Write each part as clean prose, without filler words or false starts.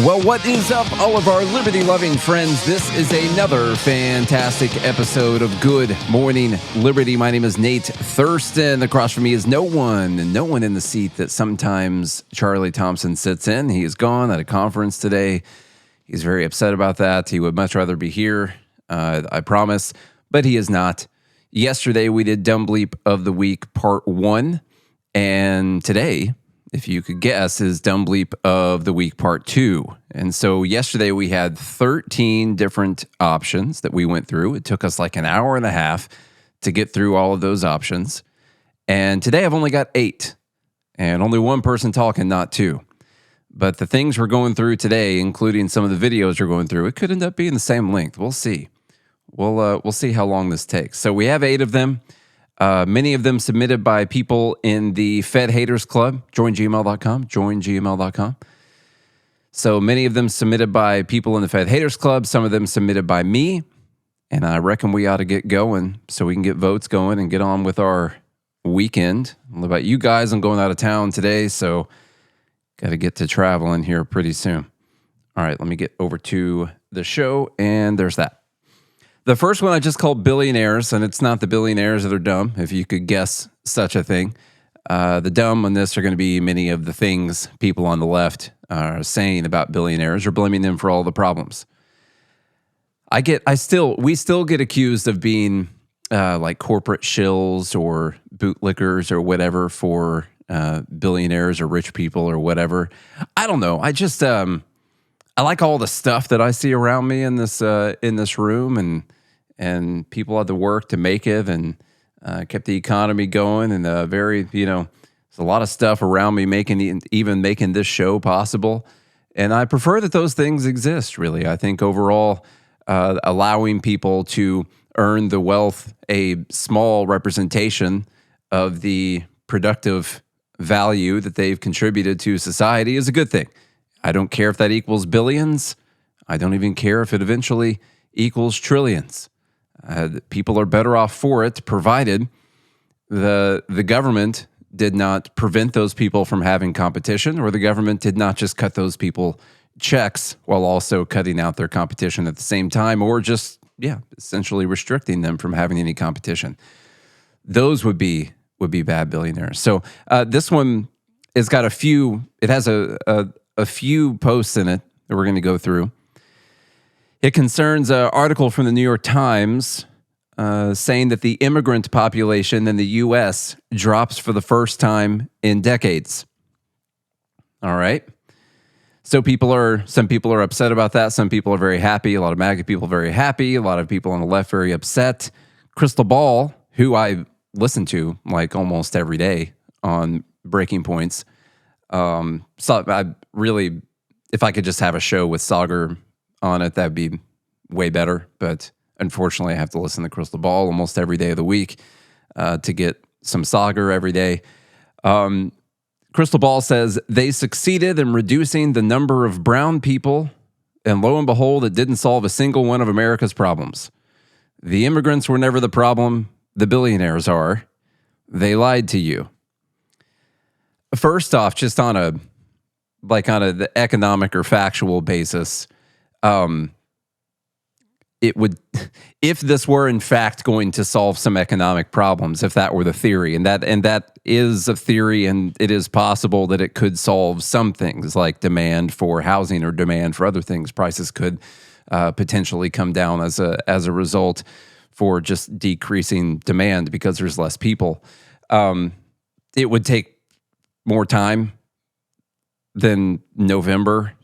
Well, what is up, all of our liberty-loving friends? This is another fantastic episode of Good Morning Liberty. My name is Nate Thurston. Across from me is no one in the seat that sometimes Charlie Thompson sits in. He is gone at a conference today. He's very upset about that. He would much rather be here, I promise, but he is not. Yesterday, we did Dumb Bleep of the Week, Part 1, and today, if you could guess, is Dumb Bleep of the Week Part 2. And so yesterday we had 13 different options that we went through. It took us like an hour and a half to get through all of those options. And today I've only got 8. And only one person talking, not 2. But the things we're going through today, including some of the videos we're going through, it could end up being the same length. We'll see. We'll see how long this takes. So we have 8 of them. Many of them submitted by people in the Fed Haters Club. Joingml.com. So many of them submitted by people in the Fed Haters Club. Some of them submitted by me. And I reckon we ought to get going so we can get votes going and get on with our weekend. I don't know about you guys. I'm going out of town today, so got to get to traveling here pretty soon. All right, let me get over to the show, and there's that. The first one I just called Billionaires, and it's not the billionaires that are dumb, if you could guess such a thing. The dumb on this are going to be many of the things people on the left are saying about billionaires or blaming them for all the problems. We still get accused of being like corporate shills or bootlickers or whatever for billionaires or rich people or whatever. I don't know. I just I like all the stuff that I see around me in this room, and people had to work to make it and kept the economy going, and there's a lot of stuff around me making this show possible. And I prefer that those things exist, really. I think overall, allowing people to earn the wealth, a small representation of the productive value that they've contributed to society is a good thing. I don't care if that equals billions. I don't even care if it eventually equals trillions. People are better off for it, provided the government did not prevent those people from having competition, or the government did not just cut those people checks while also cutting out their competition at the same time, or just, essentially restricting them from having any competition. Those would be bad billionaires. So this one has got a few posts in it that we're going to go through. It concerns an article from the New York Times saying that the immigrant population in the U.S. drops for the first time in decades. All right. So some people are upset about that. Some people are very happy. A lot of MAGA people are very happy. A lot of people on the left very upset. Crystal Ball, who I listen to like almost every day on Breaking Points. So I really, if I could just have a show with Sagar on it, that'd be way better. But unfortunately, I have to listen to Crystal Ball almost every day of the week to get some Sagar every day. Crystal Ball says they succeeded in reducing the number of brown people, and lo and behold, it didn't solve a single one of America's problems. The immigrants were never the problem. The billionaires are. They lied to you. First off, just on the economic or factual basis, it would, if this were in fact going to solve some economic problems, if that were the theory, and that is a theory, and it is possible that it could solve some things like demand for housing or demand for other things. Prices could potentially come down as a result for just decreasing demand because there's less people. It would take more time than November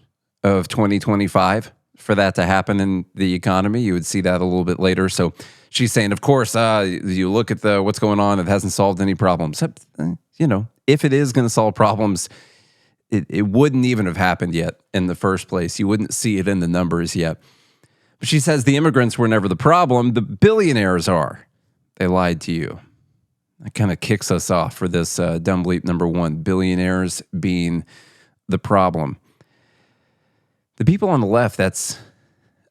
of 2025 for that to happen in the economy. You would see that a little bit later. So she's saying, of course, you look at what's going on, it hasn't solved any problems. If it is going to solve problems, it wouldn't even have happened yet in the first place. You wouldn't see it in the numbers yet. But she says the immigrants were never the problem. The billionaires are. They lied to you. That kind of kicks us off for this Dumb Bleep number 1, billionaires being the problem. The people on the left, it's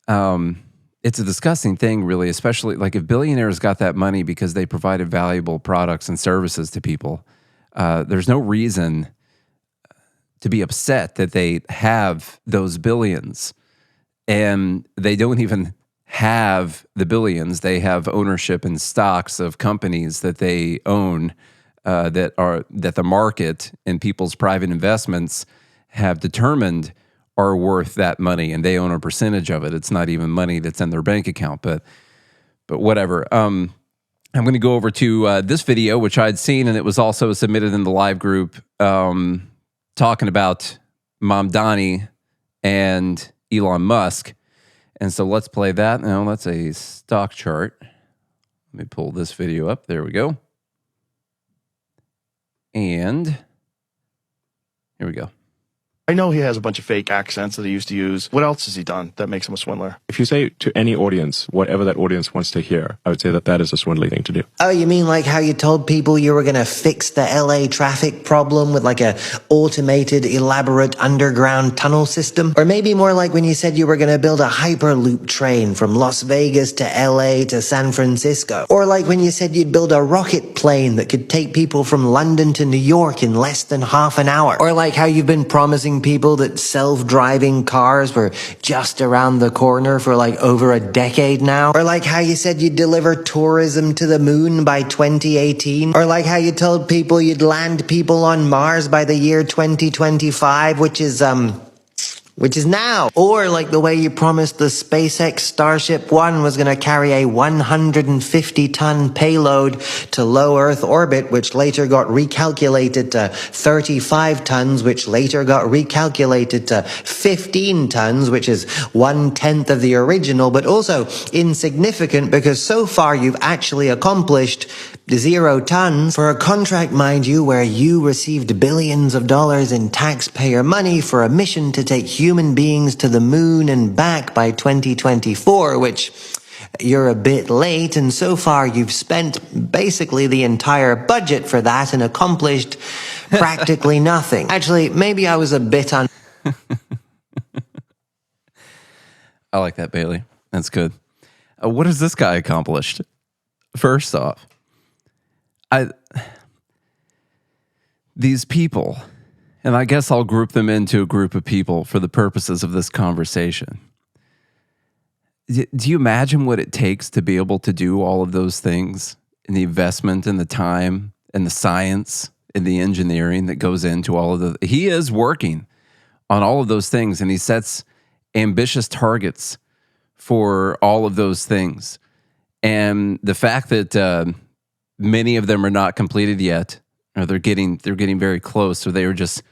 a disgusting thing, really, especially like if billionaires got that money because they provided valuable products and services to people, there's no reason to be upset that they have those billions, and they don't even have the billions. They have ownership in stocks of companies that they own, that the market and people's private investments have determined are worth that money, and they own a percentage of it. It's not even money that's in their bank account, but whatever. I'm going to go over to this video, which I'd seen, and it was also submitted in the live group, talking about Mamdani and Elon Musk. And so let's play that. Now that's a stock chart. Let me pull this video up. There we go. And here we go. I know he has a bunch of fake accents that he used to use. What else has he done that makes him a swindler? If you say to any audience, whatever that audience wants to hear, I would say that is a swindly thing to do. Oh, you mean like how you told people you were going to fix the LA traffic problem with like a automated, elaborate underground tunnel system? Or maybe more like when you said you were going to build a hyperloop train from Las Vegas to LA to San Francisco? Or like when you said you'd build a rocket plane that could take people from London to New York in less than half an hour? Or like how you've been promising people that self-driving cars were just around the corner for like over a decade now? Or like how you said you'd deliver tourism to the moon by 2018? Or like how you told people you'd land people on Mars by the year 2025, which is now. Or like the way you promised the SpaceX Starship 1 was going to carry a 150-ton payload to low Earth orbit, which later got recalculated to 35 tons, which later got recalculated to 15 tons, which is 1/10 of the original, but also insignificant because so far you've actually accomplished 0 tons for a contract, mind you, where you received billions of dollars in taxpayer money for a mission to take human beings to the moon and back by 2024, which you're a bit late, and so far you've spent basically the entire budget for that and accomplished practically nothing. Actually, maybe I was a bit I like that, Bailey. That's good. What has this guy accomplished? First off, these people, and I guess I'll group them into a group of people for the purposes of this conversation. Do you imagine what it takes to be able to do all of those things, and the investment and the time and the science and the engineering that goes into all of the... He is working on all of those things, and he sets ambitious targets for all of those things. And the fact that many of them are not completed yet, or they're getting very close, or they were just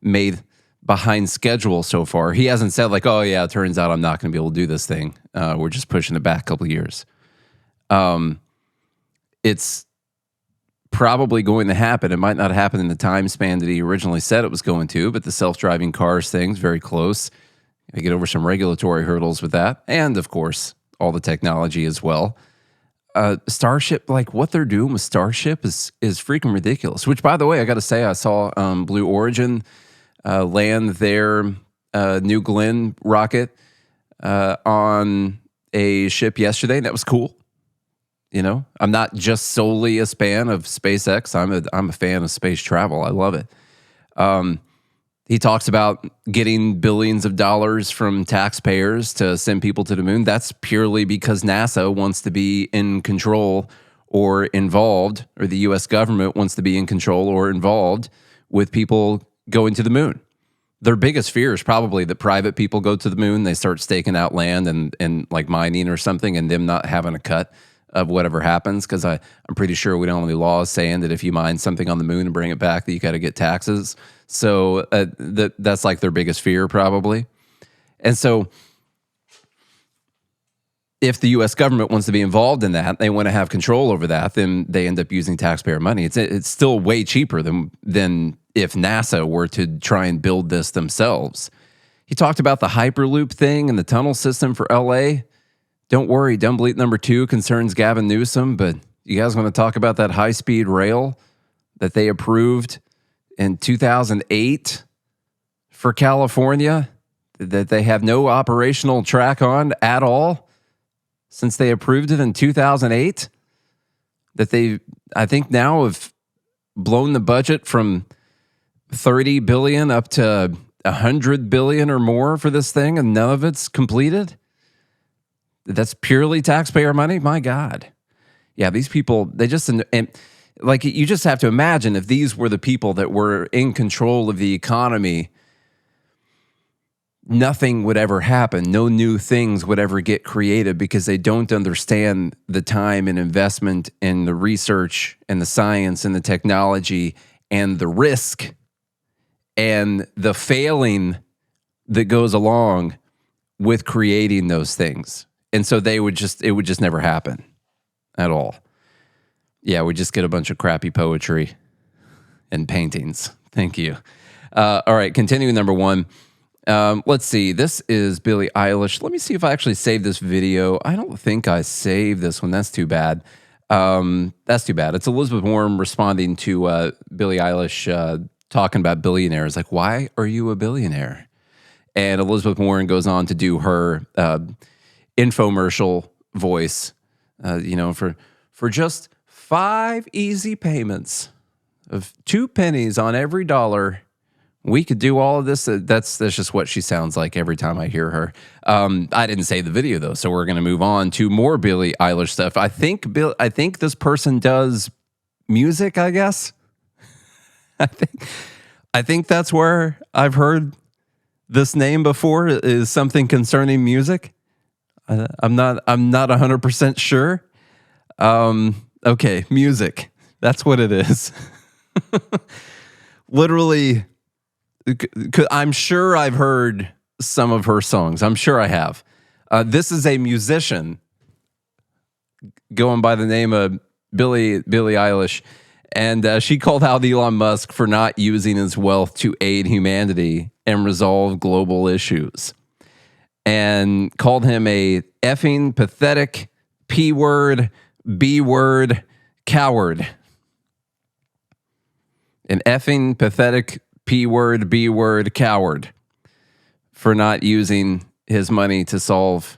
made behind schedule so far. He hasn't said like, oh yeah, it turns out I'm not going to be able to do this thing. We're just pushing it back a couple of years. It's probably going to happen. It might not happen in the time span that he originally said it was going to, but the self-driving cars thing's very close. I get over some regulatory hurdles with that, and of course, all the technology as well. Starship, like what they're doing with Starship is freaking ridiculous. Which, by the way, I got to say, I saw Blue Origin land their New Glenn rocket on a ship yesterday, and that was cool. You know, I'm not just solely a fan of SpaceX. I'm a fan of space travel. I love it. He talks about getting billions of dollars from taxpayers to send people to the moon. That's purely because NASA wants to be in control or involved, or the U.S. government wants to be in control or involved with people going to the moon. Their biggest fear is probably that private people go to the moon, they start staking out land and like mining or something, and them not having a cut of whatever happens, because I'm pretty sure we don't have any laws saying that if you mine something on the moon and bring it back that you got to get taxes. So that's like their biggest fear probably. And so if the U.S. government wants to be involved in that, they want to have control over that, then they end up using taxpayer money. It's still way cheaper than if NASA were to try and build this themselves. He talked about the Hyperloop thing and the tunnel system for L.A. Don't worry, Dumb Bleep number 2 concerns Gavin Newsom, but you guys want to talk about that high-speed rail that they approved in 2008 for California, that they have no operational track on at all since they approved it in 2008, that they, I think now have blown the budget from 30 billion up to 100 billion or more for this thing, and none of it's completed? That's purely taxpayer money? My God. Yeah, these people, they just, and like, you just have to imagine if these were the people that were in control of the economy, nothing would ever happen. No new things would ever get created because they don't understand the time and investment in the research and the science and the technology and the risk and the failing that goes along with creating those things. And so it would just never happen at all. Yeah, we just get a bunch of crappy poetry and paintings. Thank you. All right, continuing number one. Let's see. This is Billie Eilish. Let me see if I actually saved this video. I don't think I saved this one. That's too bad. That's too bad. It's Elizabeth Warren responding to Billie Eilish talking about billionaires. Like, why are you a billionaire? And Elizabeth Warren goes on to do her infomercial voice, for just 5 easy payments of 2 pennies on every dollar, we could do all of this. That's just what she sounds like every time I hear her. I didn't save the video though, so we're going to move on to more Billie Eilish stuff. I think this person does music, I guess. I think that's where I've heard this name before, is something concerning music. I'm not 100% sure. Okay, music. That's what it is. Literally, I'm sure I've heard some of her songs. I'm sure I have. This is a musician going by the name of Billie Eilish, and she called out Elon Musk for not using his wealth to aid humanity and resolve global issues, and called him a effing pathetic P-word, B-word coward. An effing pathetic P-word, B-word coward for not using his money to solve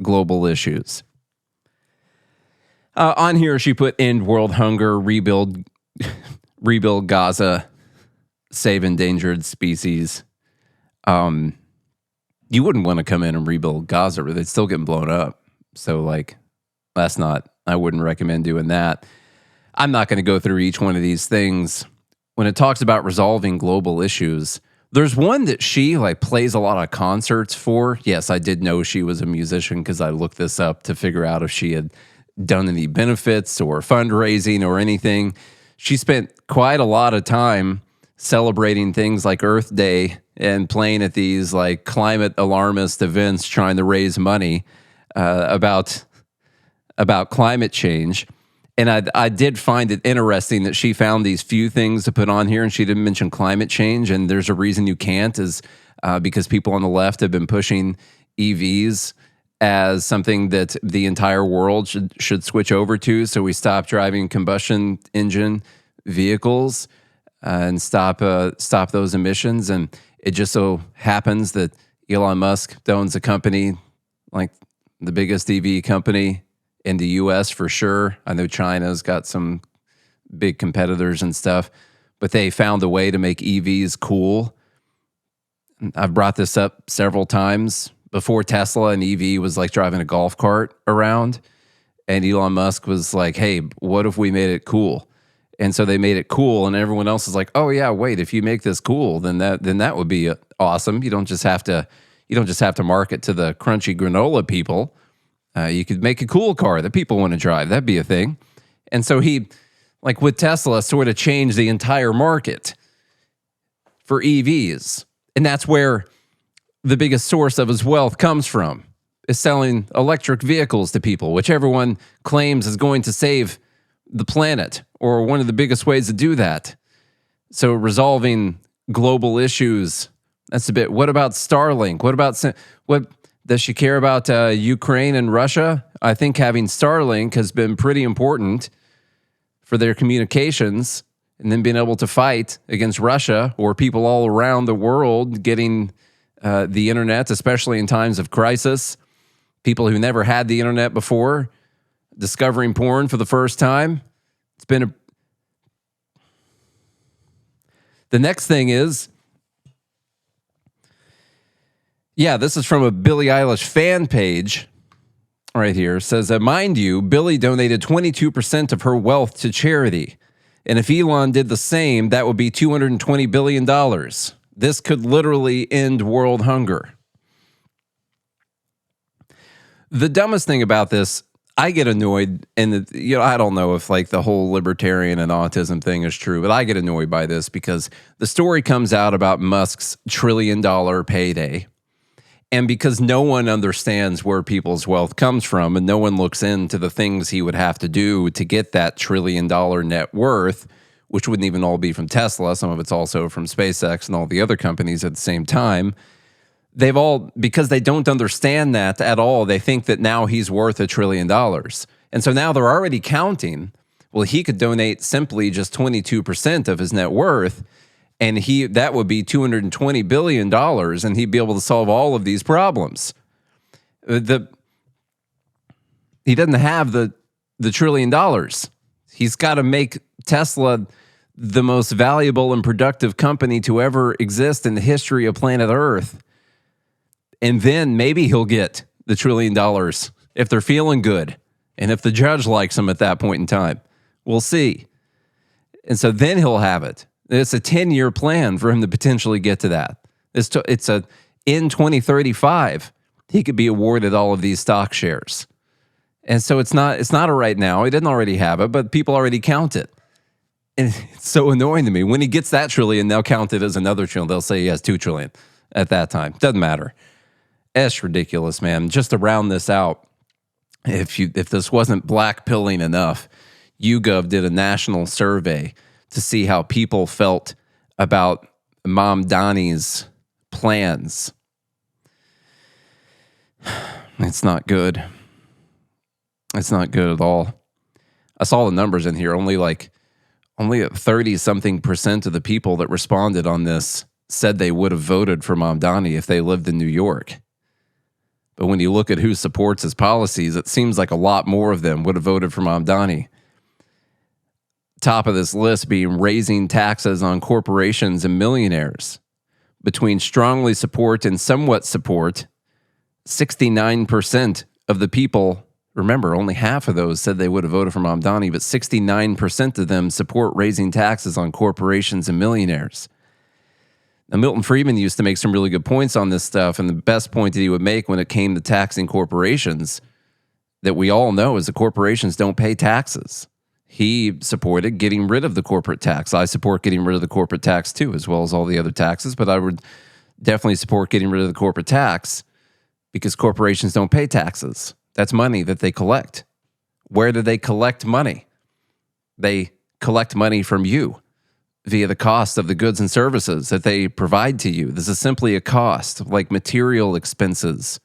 global issues. On here, she put end world hunger, rebuild Gaza, save endangered species. You wouldn't want to come in and rebuild Gaza, but it's still getting blown up. So, I wouldn't recommend doing that. I'm not going to go through each one of these things. When it talks about resolving global issues, there's one that she plays a lot of concerts for. Yes, I did know she was a musician because I looked this up to figure out if she had done any benefits or fundraising or anything. She spent quite a lot of time celebrating things like Earth Day and playing at these climate alarmist events trying to raise money about climate change. And I did find it interesting that she found these few things to put on here, and she didn't mention climate change. And there's a reason you can't, is because people on the left have been pushing EVs as something that the entire world should switch over to. So we stop driving combustion engine vehicles and stop those emissions. And it just so happens that Elon Musk owns a company like the biggest EV company in the U.S. for sure. I know China's got some big competitors and stuff, but they found a way to make EVs cool. I've brought this up several times. Before Tesla, an EV was like driving a golf cart around, and Elon Musk was like, hey, what if we made it cool? And so they made it cool, and everyone else is like, oh yeah, wait, if you make this cool, then that would be awesome. You don't just have to market to the crunchy granola people. You could make a cool car that people want to drive. That'd be a thing. And so he, with Tesla, sort of changed the entire market for EVs. And that's where the biggest source of his wealth comes from, is selling electric vehicles to people, which everyone claims is going to save the planet, or one of the biggest ways to do that. So resolving global issues, that's a bit. What about Starlink? What does she care about Ukraine and Russia? I think having Starlink has been pretty important for their communications, and then being able to fight against Russia or people all around the world getting the internet, especially in times of crisis. People who never had the internet before, discovering porn for the first time. It's The next thing is, this is from a Billie Eilish fan page right here. It says, mind you, Billie donated 22% of her wealth to charity. And if Elon did the same, that would be $220 billion. This could literally end world hunger. The dumbest thing about this, I get annoyed, and I don't know if like the whole libertarian and autism thing is true, but I get annoyed by this because the story comes out about Musk's $1 trillion payday. And because no one understands where people's wealth comes from and no one looks into the things he would have to do to get that $1 trillion net worth, which wouldn't even all be from Tesla. Some of it's also from SpaceX and all the other companies at the same time. Because they don't understand that at all, they think that now he's worth $1 trillion. And so now they're already counting, well, he could donate simply just 22% of his net worth, and that would be $220 billion, and he'd be able to solve all of these problems. He doesn't have the $1 trillion. He's got to make Tesla the most valuable and productive company to ever exist in the history of planet Earth. And then maybe he'll get the $1 trillion if they're feeling good, and if the judge likes him at that point in time. We'll see. And so then he'll have it. It's a 10-year plan for him to potentially get to that. In 2035, he could be awarded all of these stock shares. And so it's not a right now. He didn't already have it, but people already count it. And it's so annoying to me. When he gets that trillion, they'll count it as another trillion. They'll say he has $2 trillion at that time. Doesn't matter. It's ridiculous, man. Just to round this out, if this wasn't blackpilling enough, YouGov did a national survey to see how people felt about Mom Donnie's plans. It's not good. It's not good at all. I saw the numbers in here. Only 30-something% of the people that responded on this said they would have voted for Mom Donnie if they lived in New York. But when you look at who supports his policies, it seems like a lot more of them would have voted for Mom Donnie. Top of this list being raising taxes on corporations and millionaires. Between strongly support and somewhat support, 69% of the people, remember, only half of those said they would have voted for Mom Donnie, but 69% of them support raising taxes on corporations and millionaires. Now, Milton Friedman used to make some really good points on this stuff, and the best point that he would make when it came to taxing corporations that we all know is that corporations don't pay taxes. He supported getting rid of the corporate tax. I support getting rid of the corporate tax too, as well as all the other taxes, but I would definitely support getting rid of the corporate tax because corporations don't pay taxes. That's money that they collect. Where do they collect money? They collect money from you via the cost of the goods and services that they provide to you. This is simply a cost, like material expenses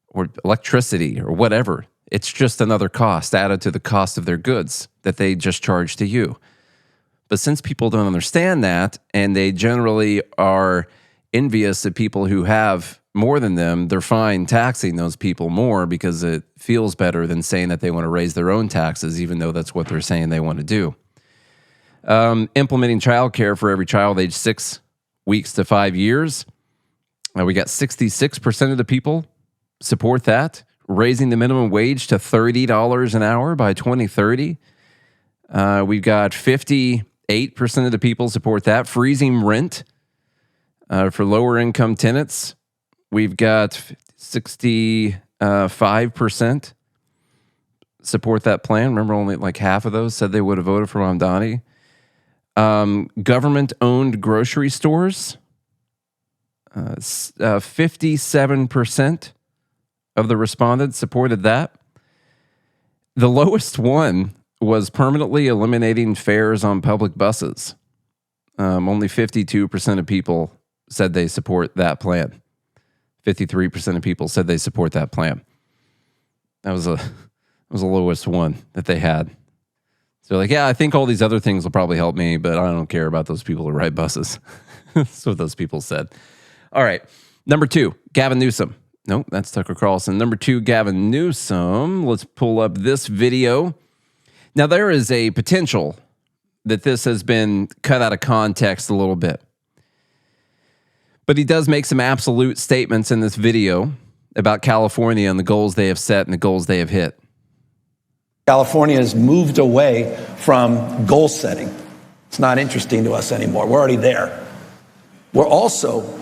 or electricity or whatever. It's just another cost added to the cost of their goods that they just charge to you. But since people don't understand that, and they generally are envious of people who have more than them, they're fine taxing those people more because it feels better than saying that they want to raise their own taxes, even though that's what they're saying they want to do. Implementing childcare for every child aged 6 weeks to 5 years. We got 66% of the people support that. Raising the minimum wage to $30 an hour by 2030. We've got 58% of the people support that. Freezing rent for lower income tenants. We've got 65% support that plan. Remember, only like half of those said they would have voted for Mom Donnie. Government-owned grocery stores. 57% of the respondents supported that. The lowest one was permanently eliminating fares on public buses. Only 52% of people said they support that plan. 53% of people said they support that plan. That was the lowest one that they had. So like, yeah, I think all these other things will probably help me, but I don't care about those people who ride buses. That's what those people said. All right. Number 2, Gavin Newsom. Nope, that's Tucker Carlson. Number 2, Gavin Newsom. Let's pull up this video. Now, there is a potential that this has been cut out of context a little bit. But he does make some absolute statements in this video about California and the goals they have set and the goals they have hit. California has moved away from goal setting. It's not interesting to us anymore. We're already there. We're also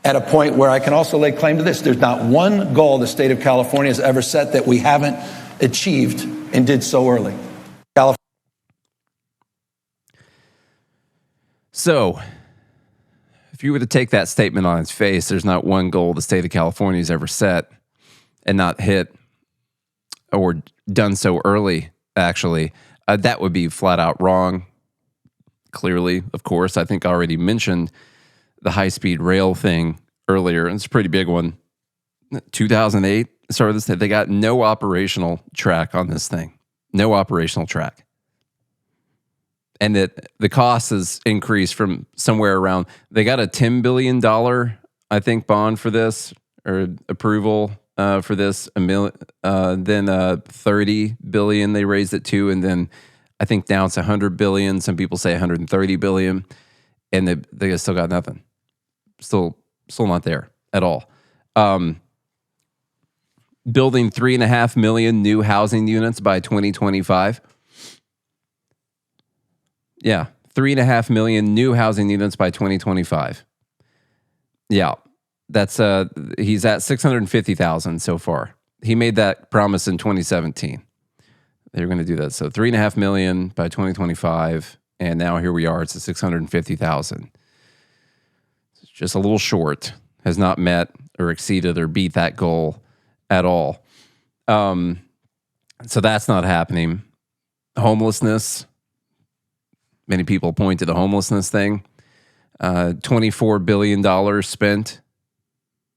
at a point where I can also lay claim to this. There's not one goal the state of California has ever set that we haven't achieved and did so early. So, if you were to take that statement on its face, there's not one goal the state of California has ever set and not hit or done so early, actually, that would be flat out wrong. Clearly, of course, I think I already mentioned the high-speed rail thing earlier, and it's a pretty big one. 2008, started this thing. They got no operational track on this thing. No operational track. And that the cost has increased from somewhere around, they got a $10 billion, I think, bond for this, or approval for this, then $30 billion they raised it to, and then I think now it's $100 billion. Some people say $130 billion, and they still got nothing. Still not there at all. Building 3.5 million new housing units by 2025. Yeah, 3.5 million new housing units by 2025. Yeah, that's he's at 650,000 so far. He made that promise in 2017. They were going to do that. So 3.5 million by 2025, and now here we are. It's at 650,000. It's just a little short. Has not met or exceeded or beat that goal at all. So that's not happening. Homelessness. Many people point to the homelessness thing. $24 billion spent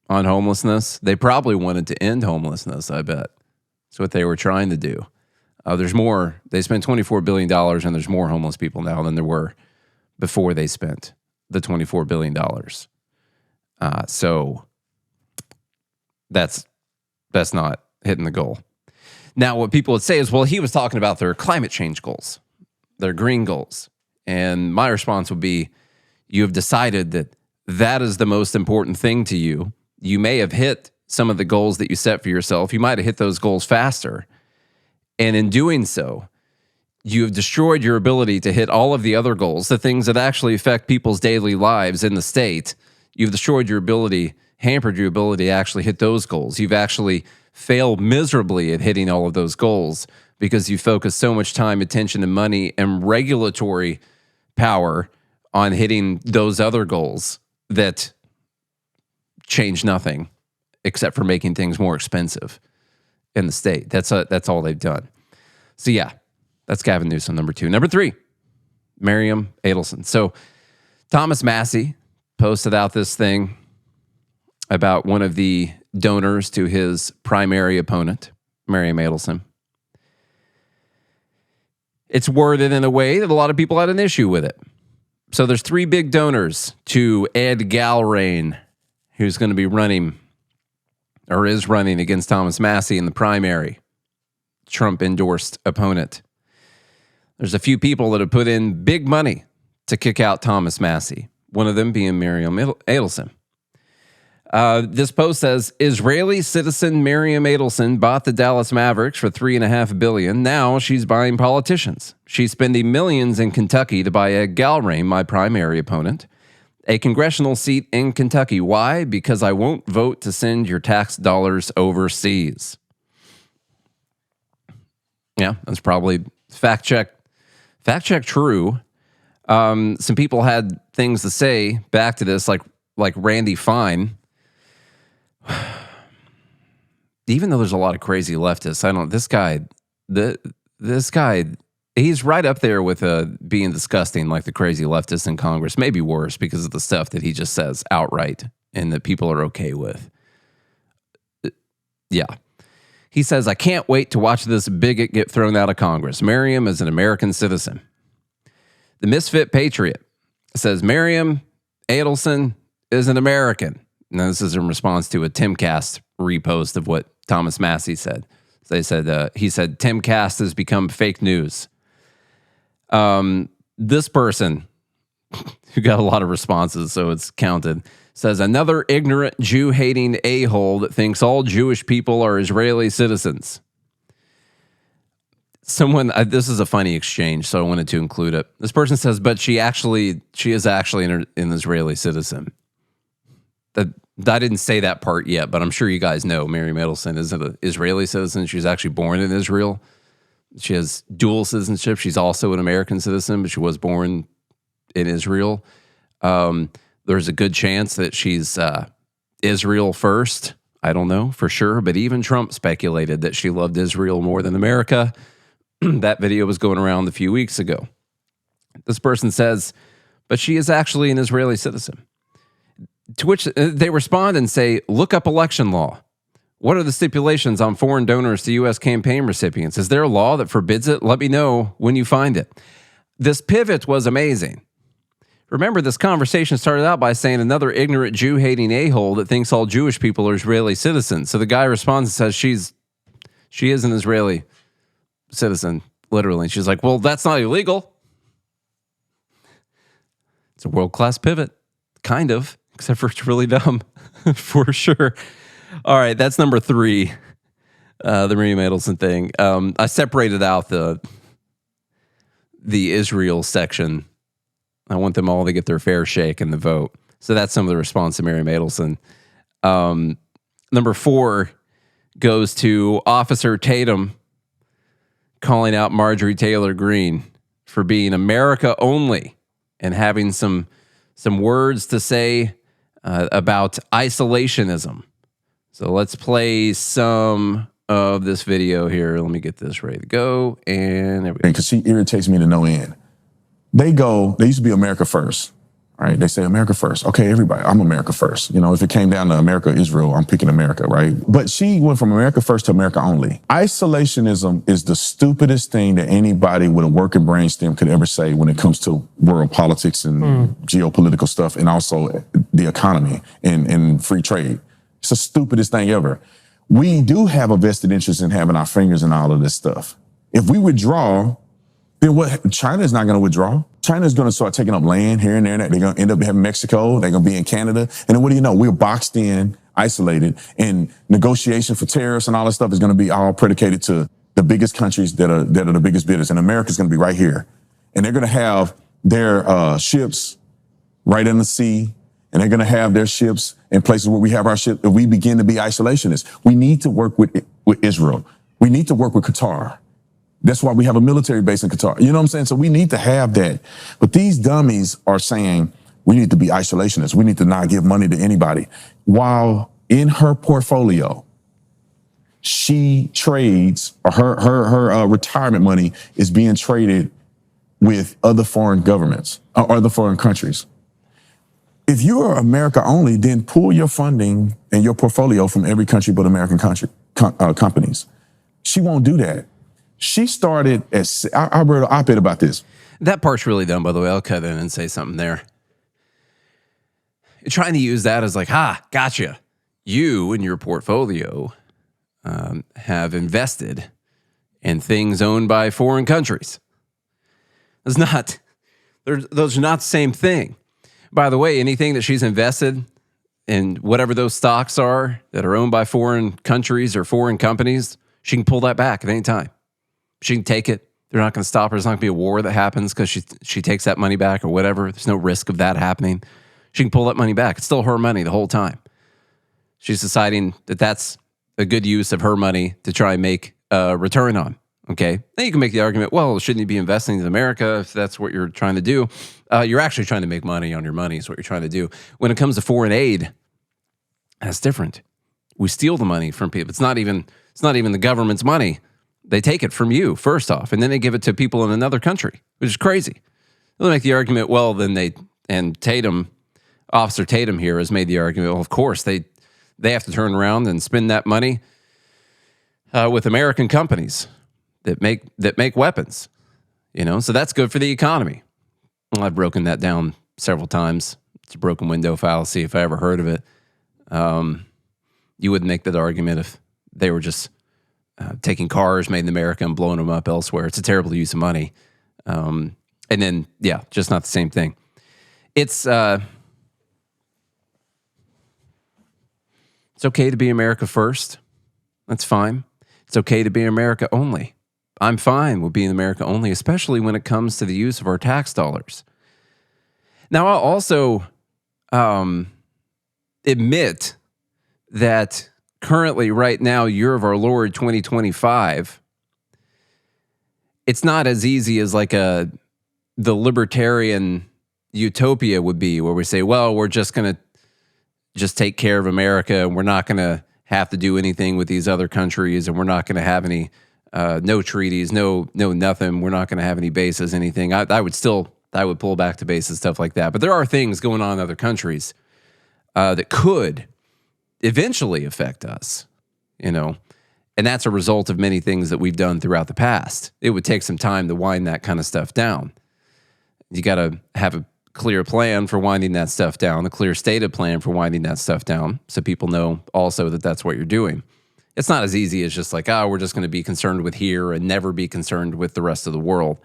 on homelessness. They probably wanted to end homelessness, I bet. That's what they were trying to do. There's more. They spent $24 billion, and there's more homeless people now than there were before they spent the $24 billion. So that's not hitting the goal. Now, what people would say is, well, he was talking about their climate change goals, their green goals. And my response would be, you have decided that that is the most important thing to you. You may have hit some of the goals that you set for yourself. You might have hit those goals faster. And in doing so, you have destroyed your ability to hit all of the other goals, the things that actually affect people's daily lives in the state. You've destroyed your ability, hampered your ability to actually hit those goals. You've actually failed miserably at hitting all of those goals because you focus so much time, attention, and money and regulatory power on hitting those other goals that change nothing except for making things more expensive in the state. That's all they've done. So yeah, that's Gavin Newsom, number 2. Number 3, Miriam Adelson. So Thomas Massie posted out this thing about one of the donors to his primary opponent, Miriam Adelson. It's worded in a way that a lot of people had an issue with it. So there's 3 big donors to Ed Galrain, who's going to be running or is running against Thomas Massie in the primary, Trump-endorsed opponent. There's a few people that have put in big money to kick out Thomas Massie, one of them being Miriam Adelson. This post says, Israeli citizen Miriam Adelson bought the Dallas Mavericks for $3.5 billion. Now she's buying politicians. She's spending millions in Kentucky to buy Ed Galrain, my primary opponent, a congressional seat in Kentucky. Why? Because I won't vote to send your tax dollars overseas. Yeah, that's probably fact check true. Some people had things to say back to this, like Randy Fine. Even though there's a lot of crazy leftists, this guy, he's right up there with being disgusting, like the crazy leftists in Congress, maybe worse because of the stuff that he just says outright and that people are okay with. Yeah. He says, I can't wait to watch this bigot get thrown out of Congress. Miriam is an American citizen. The Misfit Patriot says, Miriam Adelson is an American. Now, this is in response to a Timcast repost of what Thomas Massie said. They said he said Timcast has become fake news. This person, who got a lot of responses, so it's counted, says, another ignorant Jew-hating a-hole that thinks all Jewish people are Israeli citizens. This is a funny exchange, so I wanted to include it. This person says, but she is actually an Israeli citizen. I didn't say that part yet, but I'm sure you guys know Mary Middleton is an Israeli citizen. She was actually born in Israel. She has dual citizenship. She's also an American citizen, but she was born in Israel. There's a good chance that she's Israel first. I don't know for sure, but even Trump speculated that she loved Israel more than America. That video was going around a few weeks ago. This person says, but she is actually an Israeli citizen. To which they respond and say, look up election law. What are the stipulations on foreign donors to U.S. campaign recipients? Is there a law that forbids it? Let me know when you find it. This pivot was amazing. Remember, this conversation started out by saying another ignorant Jew-hating a-hole that thinks all Jewish people are Israeli citizens. So the guy responds and says she is an Israeli citizen, literally. She's like, well, that's not illegal. It's a world-class pivot, kind of, except for it's really dumb, for sure. All right, that's number 3, the Maria Middleton thing. I separated out the Israel section. I want them all to get their fair shake in the vote. So that's some of the response to Mary Middleton. Number 4 goes to Officer Tatum calling out Marjorie Taylor Greene for being America only and having some words to say about isolationism. So let's play some of this video here. Let me get this ready to go. And there we go. Because she irritates me to no end. They used to be America first, right? They say America first. Okay, everybody, I'm America first. You know, if it came down to America, Israel, I'm picking America, right? But she went from America first to America only. Isolationism is the stupidest thing that anybody with a working brainstem could ever say when it comes to world politics and geopolitical stuff, and also the economy and free trade. It's the stupidest thing ever. We do have a vested interest in having our fingers in all of this stuff. If we withdraw, then what? China is not going to withdraw. China is going to start taking up land here and there. They're going to end up having Mexico. They're going to be in Canada. And then what do you know? We're boxed in, isolated, and negotiation for tariffs and all this stuff is going to be all predicated to the biggest countries that are the biggest bidders. And America's going to be right here. And they're going to have their ships right in the sea. And they're going to have their ships in places where we have our ships. If we begin to be isolationists, we need to work with Israel. We need to work with Qatar. That's why we have a military base in Qatar. You know what I'm saying? So we need to have that. But these dummies are saying we need to be isolationists. We need to not give money to anybody. While in her portfolio, she trades, or her retirement money is being traded with other foreign governments or other foreign countries. If you're America only, then pull your funding and your portfolio from every country but American companies. She won't do that. She started as, I wrote an op-ed about this. That part's really dumb, by the way. I'll cut in and say something there. You're trying to use that as like, gotcha. You and your portfolio have invested in things owned by foreign countries. Those are not the same thing. By the way, anything that she's invested in, whatever those stocks are that are owned by foreign countries or foreign companies, she can pull that back at any time. She can take it. They're not going to stop her. There's not going to be a war that happens because she takes that money back or whatever. There's no risk of that happening. She can pull that money back. It's still her money the whole time. She's deciding that that's a good use of her money to try and make a return on. Okay. Then you can make the argument, well, shouldn't you be investing in America if that's what you're trying to do? You're actually trying to make money on your money is what you're trying to do. When it comes to foreign aid, that's different. We steal the money from people. It's not even the government's money. They take it from you, first off, and then they give it to people in another country, which is crazy. They'll make the argument, well, Officer Tatum here has made the argument, well, of course, they have to turn around and spend that money with American companies that make weapons, so that's good for the economy. Well, I've broken that down several times. It's a broken window fallacy if I ever heard of it. You wouldn't make that argument if they were just taking cars made in America and blowing them up elsewhere. It's a terrible use of money. And And then, yeah, just not the same thing. It's okay to be America first. That's fine. It's okay to be America only. I'm fine with being America only, especially when it comes to the use of our tax dollars. Now, I'll also admit that currently, right now, year of our Lord 2025, it's not as easy as like the libertarian utopia would be, where we say, well, we're just going to just take care of America, and we're not going to have to do anything with these other countries, and we're not going to have any no treaties, no nothing. We're not going to have any bases, anything. I would pull back to bases, stuff like that. But there are things going on in other countries that could eventually affect us, and that's a result of many things that we've done throughout the past. It would take some time to wind that kind of stuff down. You got to have a clear plan for winding that stuff down, a clear stated plan for winding that stuff down, so people know also that that's what you're doing. It's not as easy as just like, we're just going to be concerned with here and never be concerned with the rest of the world.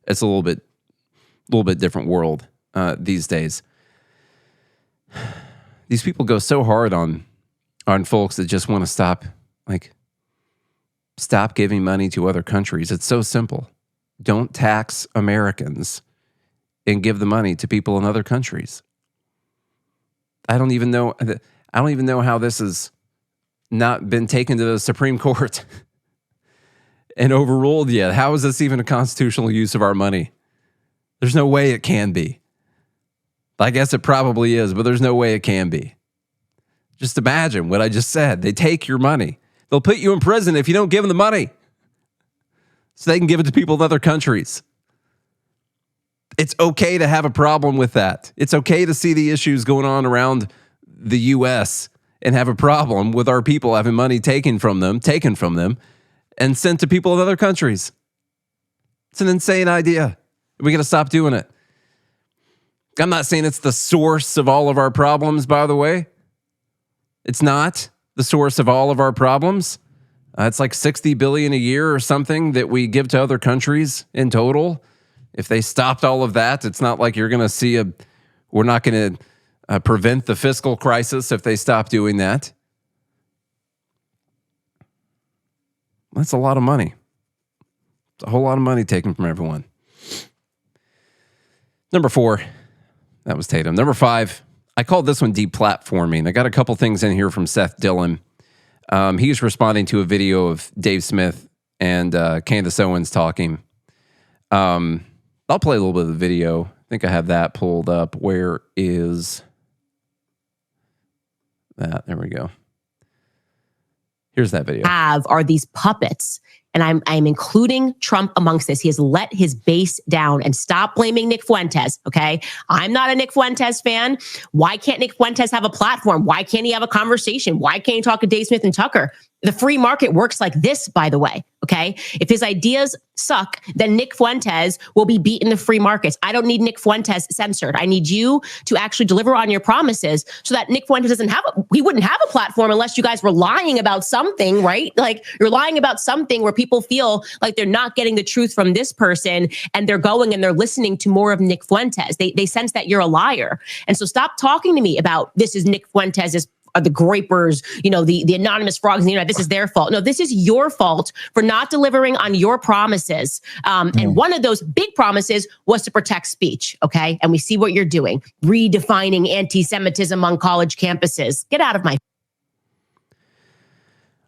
It's a little bit different world these days. These people go so hard on folks that just want to stop giving money to other countries. It's so simple. Don't tax Americans and give the money to people in other countries. I don't even know how this has not been taken to the Supreme Court and overruled yet. How is this even a constitutional use of our money? There's no way it can be. I guess it probably is, but there's no way it can be. Just imagine what I just said. They take your money. They'll put you in prison if you don't give them the money, so they can give it to people in other countries. It's okay to have a problem with that. It's okay to see the issues going on around the U.S. and have a problem with our people having money taken from them, and sent to people in other countries. It's an insane idea. We got to stop doing it. I'm not saying it's the source of all of our problems, by the way. It's not the source of all of our problems. It's like $60 billion a year or something that we give to other countries in total. If they stopped all of that, it's not like you're going to see we're not going to prevent the fiscal crisis if they stop doing that. That's a lot of money. It's a whole lot of money taken from everyone. Number 4, that was Tatum. Number 5, I called this one Deplatforming. I got a couple things in here from Seth Dillon. He's responding to a video of Dave Smith and Candace Owens talking. I'll play a little bit of the video. I think I have that pulled up. Where is that? There we go. Here's that video. Are these puppets. And I'm including Trump amongst this. He has let his base down, and stop blaming Nick Fuentes, okay? I'm not a Nick Fuentes fan. Why can't Nick Fuentes have a platform? Why can't he have a conversation? Why can't he talk to Dave Smith and Tucker? The free market works like this, by the way, okay? If his ideas suck, then Nick Fuentes will be beaten the free markets. I don't need Nick Fuentes censored. I need you to actually deliver on your promises, so that Nick Fuentes he wouldn't have a platform unless you guys were lying about something, right? Like, you're lying about something where people feel like they're not getting the truth from this person, and they're going and they're listening to more of Nick Fuentes. They sense that you're a liar. And so stop talking to me about this is Nick Fuentes' the grapers, the anonymous frogs, this is their fault. No, this is your fault for not delivering on your promises. And one of those big promises was to protect speech, okay? And we see what you're doing, redefining anti-Semitism on college campuses. Get out of my...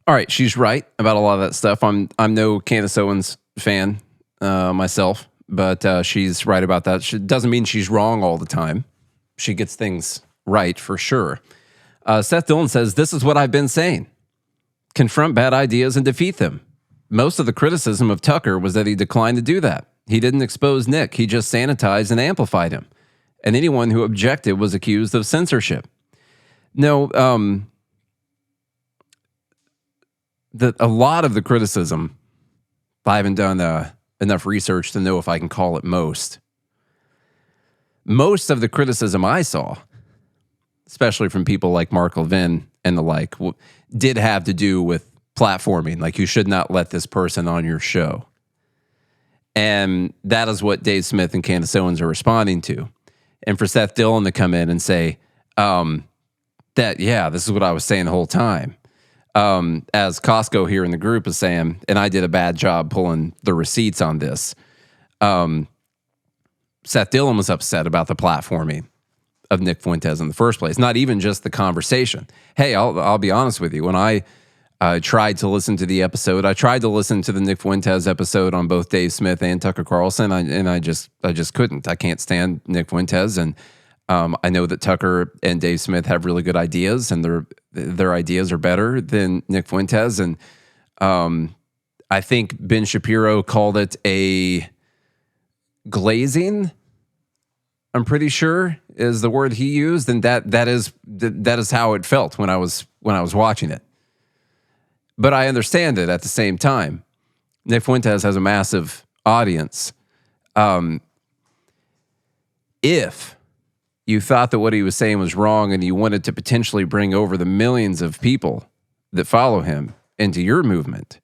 All right, she's right about a lot of that stuff. I'm no Candace Owens fan myself, but she's right about that. She doesn't mean she's wrong all the time. She gets things right for sure. Seth Dillon says, this is what I've been saying. Confront bad ideas and defeat them. Most of the criticism of Tucker was that he declined to do that. He didn't expose Nick. He just sanitized and amplified him. And anyone who objected was accused of censorship. No, a lot of the criticism, I haven't done enough research to know if I can call it most. Most of the criticism I saw, especially from people like Mark Levin and the like, did have to do with platforming. Like, you should not let this person on your show. And that is what Dave Smith and Candace Owens are responding to. And for Seth Dillon to come in and say, this is what I was saying the whole time. As Costco here in the group is saying, and I did a bad job pulling the receipts on this. Seth Dillon was upset about the platforming of Nick Fuentes in the first place, not even just the conversation. Hey, I'll be honest with you. When I tried to listen to the episode, I tried to listen to the Nick Fuentes episode on both Dave Smith and Tucker Carlson, and I just couldn't. I can't stand Nick Fuentes, and I know that Tucker and Dave Smith have really good ideas, and their ideas are better than Nick Fuentes. And I think Ben Shapiro called it a glazing. I'm pretty sure is the word he used, and that is how it felt when I was watching it. But I understand it at the same time. Nick Fuentes has a massive audience. If you thought that what he was saying was wrong and you wanted to potentially bring over the millions of people that follow him into your movement,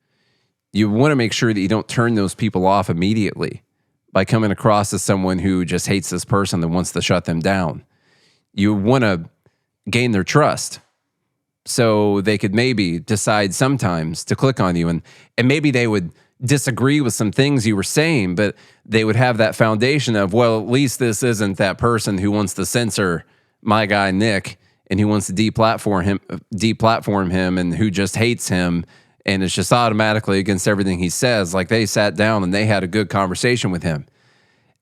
you want to make sure that you don't turn those people off immediately by coming across as someone who just hates this person that wants to shut them down. You want to gain their trust so they could maybe decide sometimes to click on you, and maybe they would disagree with some things you were saying, but they would have that foundation of, well, at least this isn't that person who wants to censor my guy Nick and who wants to deplatform him and who just hates him and it's just automatically against everything he says. Like, they sat down and they had a good conversation with him.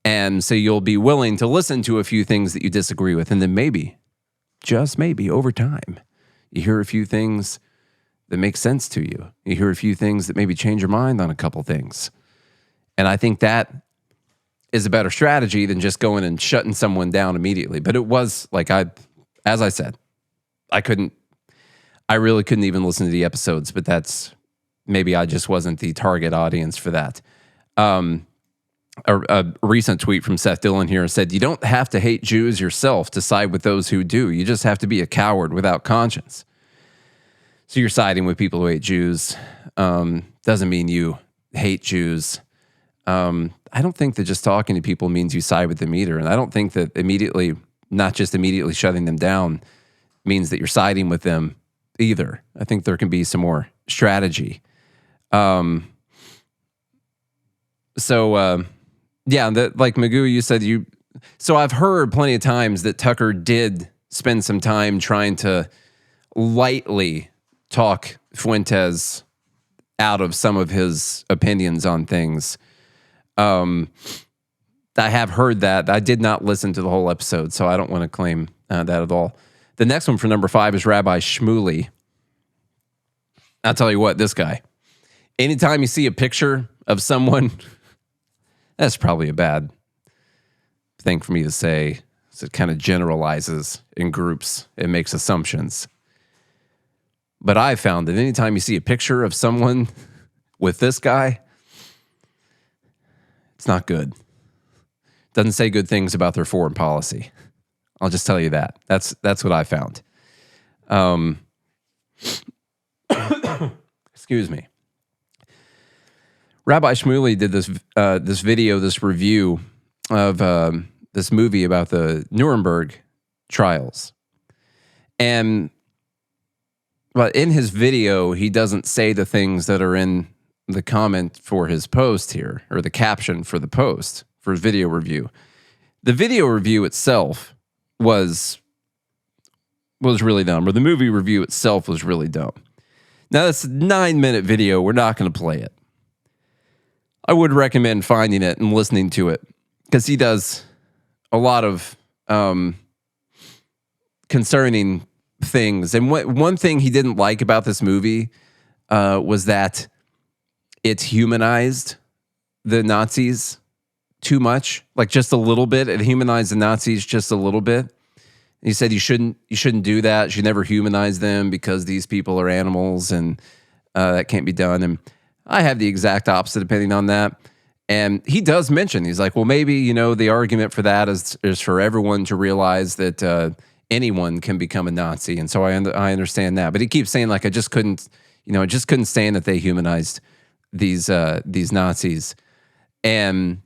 And so you'll be willing to listen to a few things that you disagree with, and then maybe, just maybe, over time, you hear a few things that make sense to you. You hear a few things that maybe change your mind on a couple things. And I think that is a better strategy than just going and shutting someone down immediately. But it was like, as I said, I really couldn't even listen to the episodes, but maybe I just wasn't the target audience for that. A recent tweet from Seth Dillon here said, you don't have to hate Jews yourself to side with those who do. You just have to be a coward without conscience. So you're siding with people who hate Jews. Doesn't mean you hate Jews. I don't think that just talking to people means you side with them either. And I don't think that not just immediately shutting them down means that you're siding with them either. I think there can be some more strategy. Like Magoo, you said so I've heard plenty of times that Tucker did spend some time trying to lightly talk Fuentes out of some of his opinions on things. I have heard that. I did not listen to the whole episode, so I don't want to claim that at all. The next one for number 5 is Rabbi Schmuley. I'll tell you what, this guy. Anytime you see a picture of someone, that's probably a bad thing for me to say. So it kind of generalizes in groups. It makes assumptions. But I found that anytime you see a picture of someone with this guy, it's not good. Doesn't say good things about their foreign policy. I'll just tell you that. That's what I found. Excuse me. Rabbi Schmuley did this video, this review of this movie about the Nuremberg trials. And but in his video, he doesn't say the things that are in the comment for his post here, or the caption for the post for his video review. The video review itself was really dumb, or the movie review itself was really dumb. Now, it's a 9-minute video. We're not going to play it. I would recommend finding it and listening to it, because he does a lot of concerning things. And one thing he didn't like about this movie was that it humanized the Nazis too much, like just a little bit. It humanized the Nazis just a little bit. He said you shouldn't do that. You should never humanize them because these people are animals, and that can't be done. And I have the exact opposite opinion on that. And he does mention, he's like, well, maybe, the argument for that is for everyone to realize that anyone can become a Nazi. And so I understand that. But he keeps saying, like, I just couldn't stand that they humanized these Nazis. And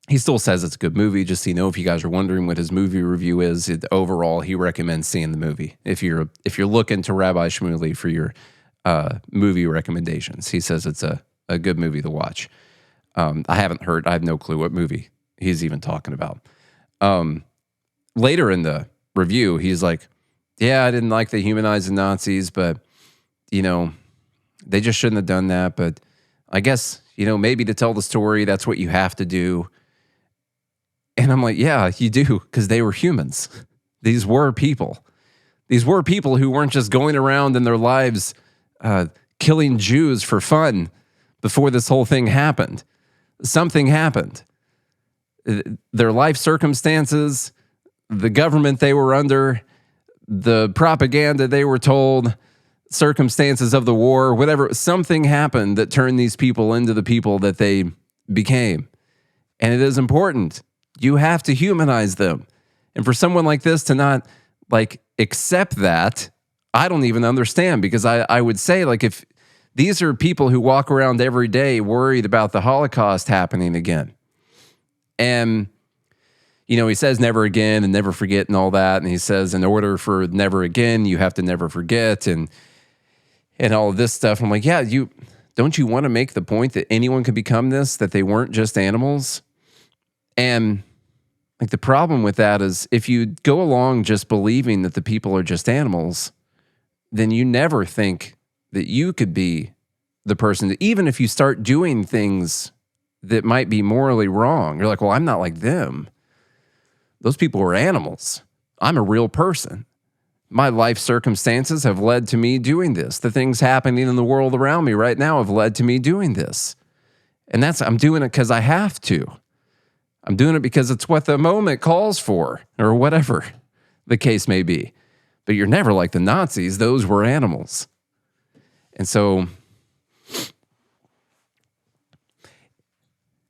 he still says it's a good movie. Just so you know, if you guys are wondering what his movie review is, overall, he recommends seeing the movie. If you're looking to Rabbi Schmuley for your movie recommendations, he says it's a good movie to watch. I have no clue what movie he's even talking about. Later in the review, he's like, yeah, I didn't like the humanizing Nazis, but, they just shouldn't have done that. But I guess, maybe to tell the story, that's what you have to do. And I'm like, yeah, you do, because they were humans. These were people. These were people who weren't just going around in their lives killing Jews for fun before this whole thing happened. Something happened. Their life circumstances, the government they were under, the propaganda they were told, circumstances of the war, whatever, something happened that turned these people into the people that they became. And it is important. You have to humanize them. And for someone like this to not accept that, I don't even understand, because I would say, if these are people who walk around every day worried about the Holocaust happening again. And, he says never again and never forget and all that. And he says in order for never again, you have to never forget and all of this stuff. I'm like, yeah, don't you want to make the point that anyone could become this, that they weren't just animals? And the problem with that is if you go along just believing that the people are just animals, then you never think that you could be the person that, even if you start doing things that might be morally wrong, you're like, well, I'm not like them. Those people were animals. I'm a real person. My life circumstances have led to me doing this. The things happening in the world around me right now have led to me doing this. And I'm doing it because I have to. I'm doing it because it's what the moment calls for, or whatever the case may be. But you're never like the Nazis. Those were animals. And so,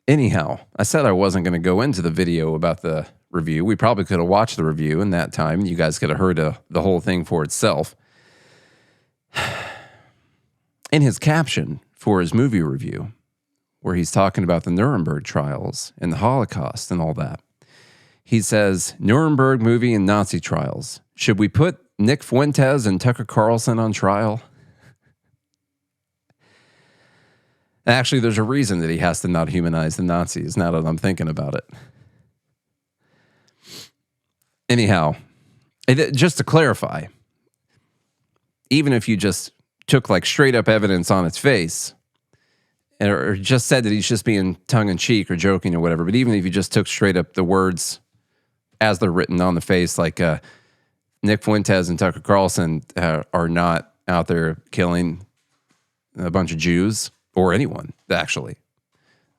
anyhow, I said I wasn't going to go into the video about the review. We probably could have watched the review in that time. You guys could have heard the whole thing for itself. In his caption for his movie review, where he's talking about the Nuremberg trials and the Holocaust and all that, he says, Nuremberg movie and Nazi trials. Should we put Nick Fuentes and Tucker Carlson on trial? Actually, there's a reason that he has to not humanize the Nazis, now that I'm thinking about it. Anyhow, just to clarify, even if you just took straight up evidence on its face, or just said that he's just being tongue-in-cheek or joking or whatever, but even if you just took straight up the words as they're written on the face, Nick Fuentes and Tucker Carlson are not out there killing a bunch of Jews or anyone, actually.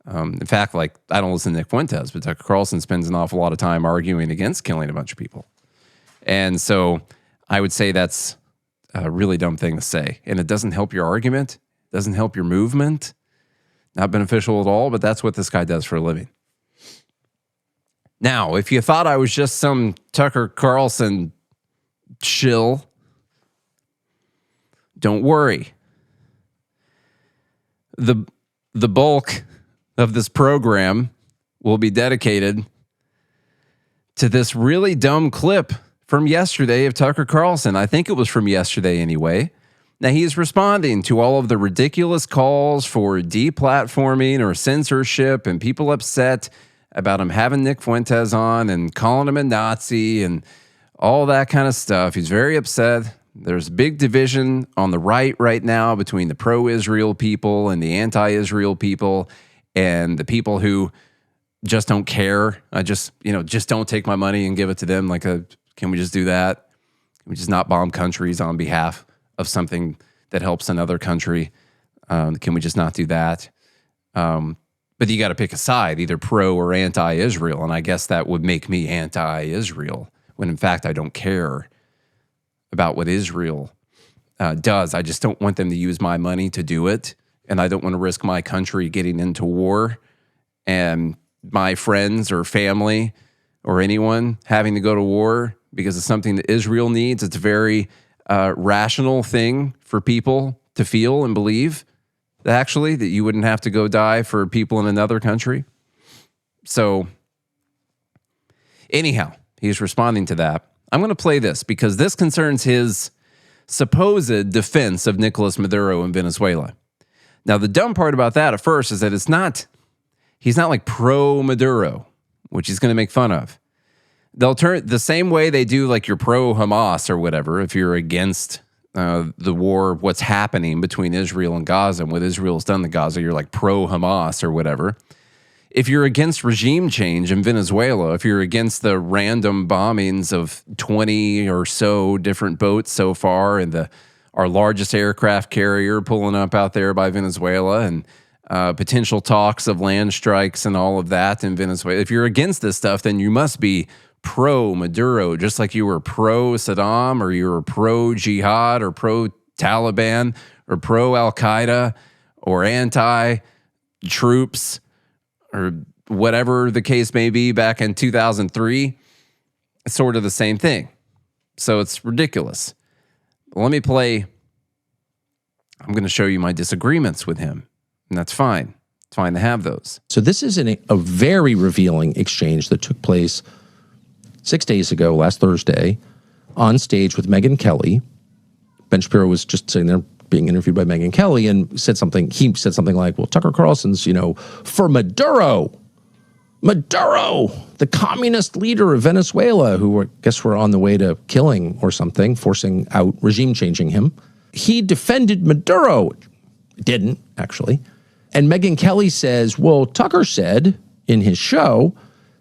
In fact, I don't listen to Nick Fuentes, but Tucker Carlson spends an awful lot of time arguing against killing a bunch of people. And so I would say that's a really dumb thing to say. And it doesn't help your argument, doesn't help your movement. Not beneficial at all, but that's what this guy does for a living. Now, if you thought I was just some Tucker Carlson shill, don't worry. The bulk of this program will be dedicated to this really dumb clip from yesterday of Tucker Carlson. I think it was from yesterday anyway. Now, he's responding to all of the ridiculous calls for deplatforming or censorship and people upset about him having Nick Fuentes on and calling him a Nazi and all that kind of stuff. He's very upset. There's big division on the right now between the pro-Israel people and the anti-Israel people and the people who just don't care. Just don't take my money and give it to them. Can we just do that? Can we just not bomb countries on behalf of something that helps another country? Can we just not do that? But you got to pick a side, either pro or anti-Israel. And I guess that would make me anti-Israel, when in fact I don't care about what Israel does. I just don't want them to use my money to do it. And I don't want to risk my country getting into war and my friends or family or anyone having to go to war because of something that Israel needs. It's a very rational thing for people to feel and believe, actually, that you wouldn't have to go die for people in another country. So anyhow, he's responding to that. I'm going to play this because this concerns his supposed defense of Nicolas Maduro in Venezuela. Now, the dumb part about that at first is that he's not like pro-Maduro, which he's going to make fun of. They'll turn the same way they do like you're pro-Hamas or whatever. If you're against the war, what's happening between Israel and Gaza, and what Israel's done to Gaza, you're like pro-Hamas or whatever. If you're against regime change in Venezuela, if you're against the random bombings of 20 or so different boats so far, and our largest aircraft carrier pulling up out there by Venezuela, and potential talks of land strikes and all of that in Venezuela, if you're against this stuff, then you must be pro-Maduro, just like you were pro-Saddam, or you were pro-Jihad, or pro-Taliban, or pro-Al-Qaeda, or anti-troops, or whatever the case may be back in 2003. It's sort of the same thing. So it's ridiculous. Let me play. I'm going to show you my disagreements with him, and that's fine. It's fine to have those. So this is a very revealing exchange that took place 6 days ago, last Thursday, on stage with Megyn Kelly. Ben Shapiro was just sitting there being interviewed by Megyn Kelly and said something. He said something like, well, Tucker Carlson's, for Maduro, the communist leader of Venezuela, who I guess were on the way to killing or something, forcing out, regime changing him. He defended Maduro. Didn't, actually. And Megyn Kelly says, well, Tucker said in his show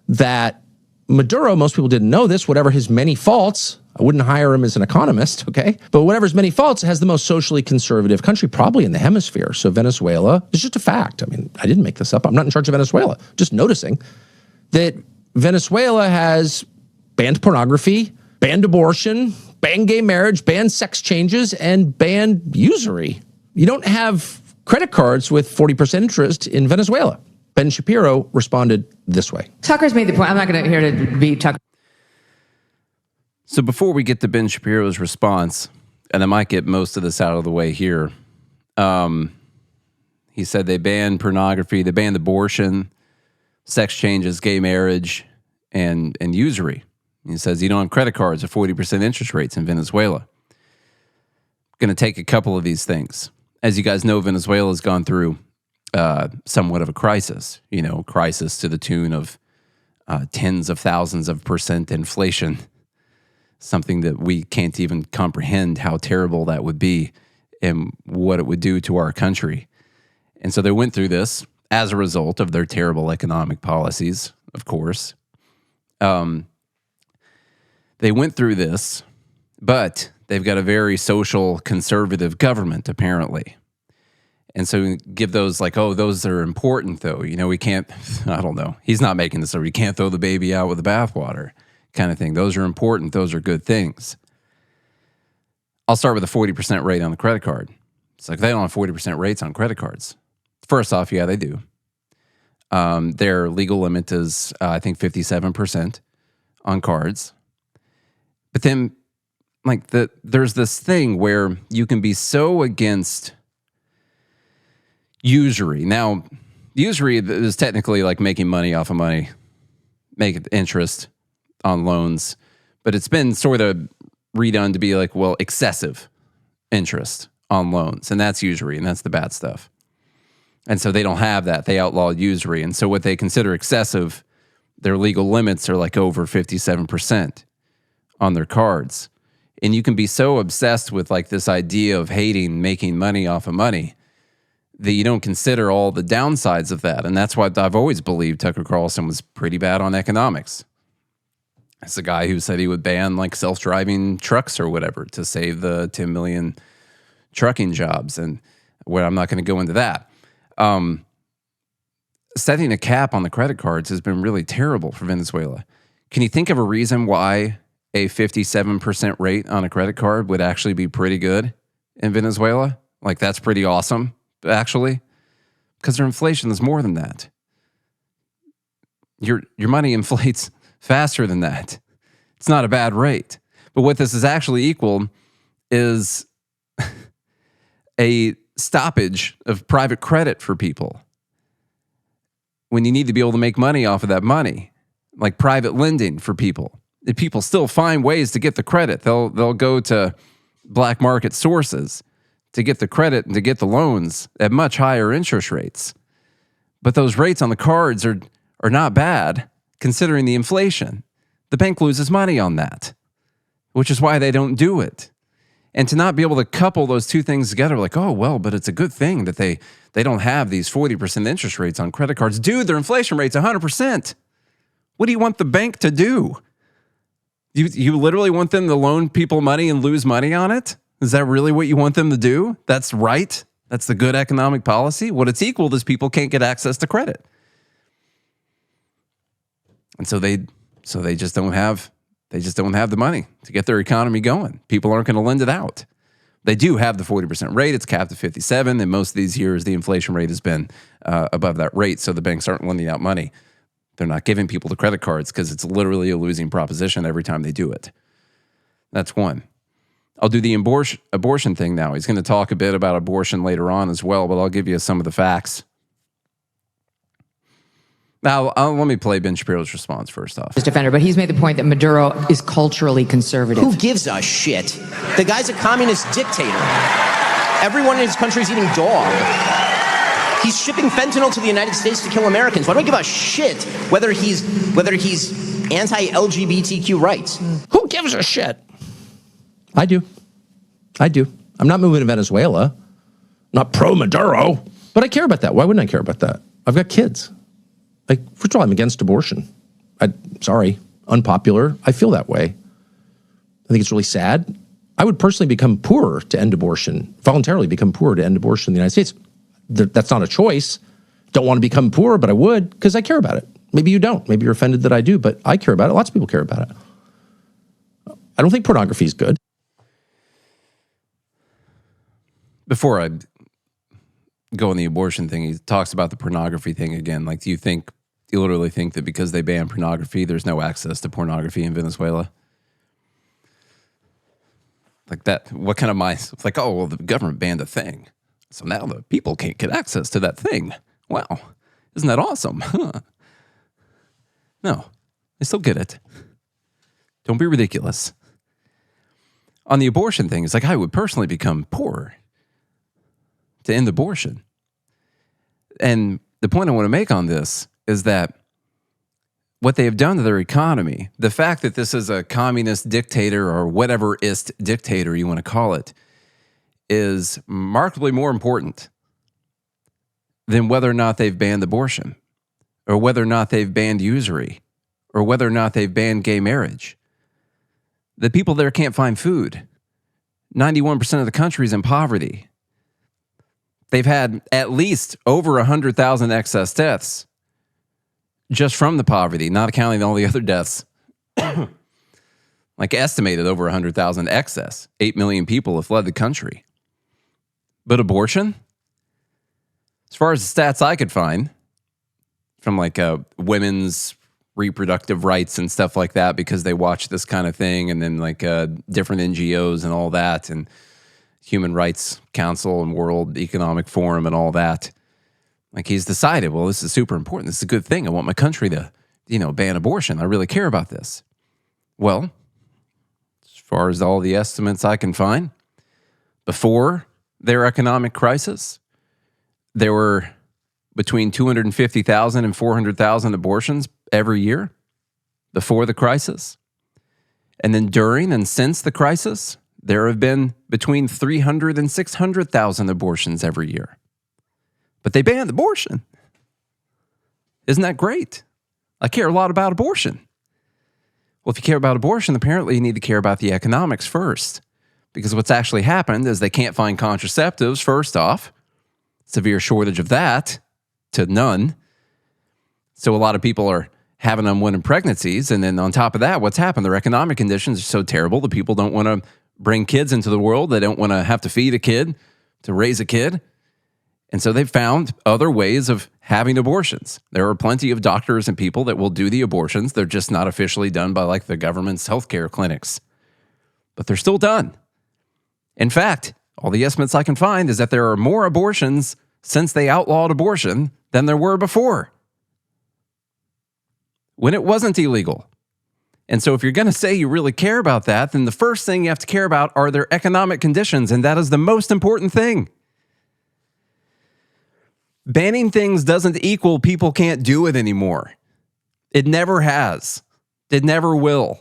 that Maduro, most people didn't know this, whatever his many faults, I wouldn't hire him as an economist, okay? But whatever his many faults, has the most socially conservative country probably in the hemisphere. So Venezuela is just a fact. I mean, I didn't make this up. I'm not in charge of Venezuela. Just noticing that Venezuela has banned pornography, banned abortion, banned gay marriage, banned sex changes, and banned usury. You don't have credit cards with 40% interest in Venezuela. Ben Shapiro responded this way. Tucker's made the point. I'm not going to here to beat Tucker. So before we get to Ben Shapiro's response, and I might get most of this out of the way here, he said they banned pornography, they banned abortion, sex changes, gay marriage, and usury. He says you don't have credit cards at 40% interest rates in Venezuela. Going to take a couple of these things. As you guys know, Venezuela has gone through somewhat of a crisis, crisis to the tune of tens of thousands of percent inflation, something that we can't even comprehend how terrible that would be and what it would do to our country. And so they went through this as a result of their terrible economic policies, of course. They went through this, but they've got a very social conservative government, apparently. And so give those like, oh, those are important, though. We can't, I don't know. He's not making this up. You can't throw the baby out with the bathwater kind of thing. Those are important. Those are good things. I'll start with a 40% rate on the credit card. It's like they don't have 40% rates on credit cards. First off, yeah, they do. Their legal limit is, I think, 57% on cards. But then, there's this thing where you can be so against usury. Now, usury is technically like making money off of money, make interest on loans, but it's been sort of redone to be like, well, excessive interest on loans, and that's usury, and that's the bad stuff. And so they don't have that. They outlawed usury, and so what they consider excessive, their legal limits are like over 57% on their cards. And you can be so obsessed with like this idea of hating making money off of money that you don't consider all the downsides of that. And that's why I've always believed Tucker Carlson was pretty bad on economics. It's the guy who said he would ban like self-driving trucks or whatever to save the 10 million trucking jobs. And where I'm not going to go into that. Setting a cap on the credit cards has been really terrible for Venezuela. Can you think of a reason why a 57% rate on a credit card would actually be pretty good in Venezuela? Like, that's pretty awesome, actually, because their inflation is more than that. Your money inflates faster than that. It's not a bad rate. But what this is actually equal is a stoppage of private credit for people. when you need to be able to make money off of that money, like private lending for people. If people still find ways to get the credit, they'll go to black market sources to get the credit and to get the loans at much higher interest rates. But those rates on the cards are not bad considering the inflation. The bank loses money on that, which is why they don't do it. And to not be able to couple those two things together, like, oh, well, but it's a good thing that they don't have these 40% interest rates on credit cards. Dude, their inflation rate's 100%. What do you want the bank to do? You literally want them to loan people money and lose money on it? Is that really what you want them to do? That's right? That's the good economic policy? What it's equal is people can't get access to credit. And so they just don't have the money to get their economy going. People aren't going to lend it out. They do have the 40% rate. It's capped at 57. And most of these years, the inflation rate has been above that rate. So the banks aren't lending out money. They're not giving people the credit cards because it's literally a losing proposition every time they do it. That's one. I'll do the abortion thing now. He's going to talk a bit about abortion later on as well, but I'll give you some of the facts. Now, let me play Ben Shapiro's response first off. His defender, but he's made the point that Maduro is culturally conservative. Who gives a shit? The guy's a communist dictator. Everyone in his country is eating dog. He's shipping fentanyl to the United States to kill Americans. Why do I give a shit whether he's anti-LGBTQ rights? Who gives a shit? I do. I'm not moving to Venezuela. I'm not pro-Maduro. But I care about that. Why wouldn't I care about that? I've got kids. Like, first of all, I'm against abortion. Sorry, unpopular. I feel that way. I think it's really sad. I would personally become poorer to end abortion, voluntarily become poorer to end abortion in the United States. That's not a choice. Don't want to become poor, but I would because I care about it. Maybe you don't. Maybe you're offended that I do, but I care about it. Lots of people care about it. I don't think pornography is good. Before I go on the abortion thing, he talks about the pornography thing again. Like, do you literally think that because they ban pornography, there's no access to pornography in Venezuela? Like that, what kind of mind? It's like, oh, well, the government banned a thing, so now the people can't get access to that thing. Wow, isn't that awesome? Huh. No, they still get it. Don't be ridiculous. On the abortion thing, it's like I would personally become poorer to end abortion. And the point I want to make on this is that what they have done to their economy, the fact that this is a communist dictator or whatever-ist dictator you want to call it, is markedly more important than whether or not they've banned abortion, or whether or not they've banned usury, or whether or not they've banned gay marriage. The people there can't find food. 91% of the country is in poverty. They've had at least over 100,000 excess deaths just from the poverty, not counting all the other deaths. Like estimated over 100,000 excess. 8 million people have fled the country. But abortion? As far as the stats I could find, from like women's reproductive rights and stuff like that, because they watch this kind of thing, and then like different NGOs and all that, and Human Rights Council and World Economic Forum and all that. Like, he's decided, well, this is super important. This is a good thing. I want my country to, ban abortion. I really care about this. Well, as far as all the estimates I can find, before their economic crisis, there were between 250,000 and 400,000 abortions every year before the crisis. And then during and since the crisis, there have been between 300 and 600,000 abortions every year. But they banned abortion. Isn't that great? I care a lot about abortion. Well, if you care about abortion, apparently you need to care about the economics first. Because what's actually happened is they can't find contraceptives, first off. Severe shortage of that to none. So a lot of people are having unwanted pregnancies. And then on top of that, what's happened? Their economic conditions are so terrible that people don't want to bring kids into the world. They don't want to have to feed a kid, to raise a kid. And so they've found other ways of having abortions. There are plenty of doctors and people that will do the abortions. They're just not officially done by like the government's healthcare clinics. But they're still done. In fact, all the estimates I can find is that there are more abortions since they outlawed abortion than there were before. when it wasn't illegal. And so if you're going to say you really care about that, then the first thing you have to care about are their economic conditions, and that is the most important thing. Banning things doesn't equal people can't do it anymore. It never has. It never will.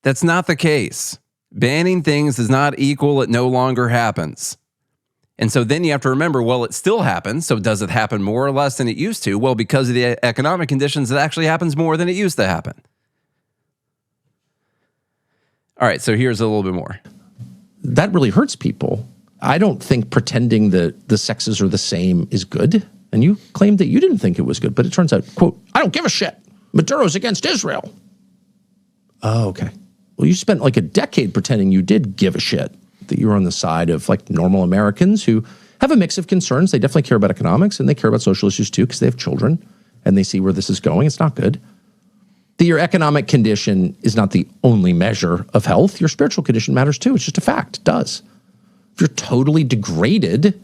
That's not the case. Banning things does not equal it no longer happens. And so then you have to remember, well, it still happens. So does it happen more or less than it used to? Well, because of the economic conditions, it actually happens more than it used to happen. All right, so here's a little bit more. That really hurts people. I don't think pretending that the sexes are the same is good. And you claimed that you didn't think it was good, but it turns out, quote, I don't give a shit. Maduro's against Israel. Oh, okay. Well, you spent like a decade pretending you did give a shit, that you were on the side of like normal Americans who have a mix of concerns. They definitely care about economics and they care about social issues too because they have children and they see where this is going. It's not good. That your economic condition is not the only measure of health. Your spiritual condition matters too. It's just a fact. It does. If you're totally degraded, it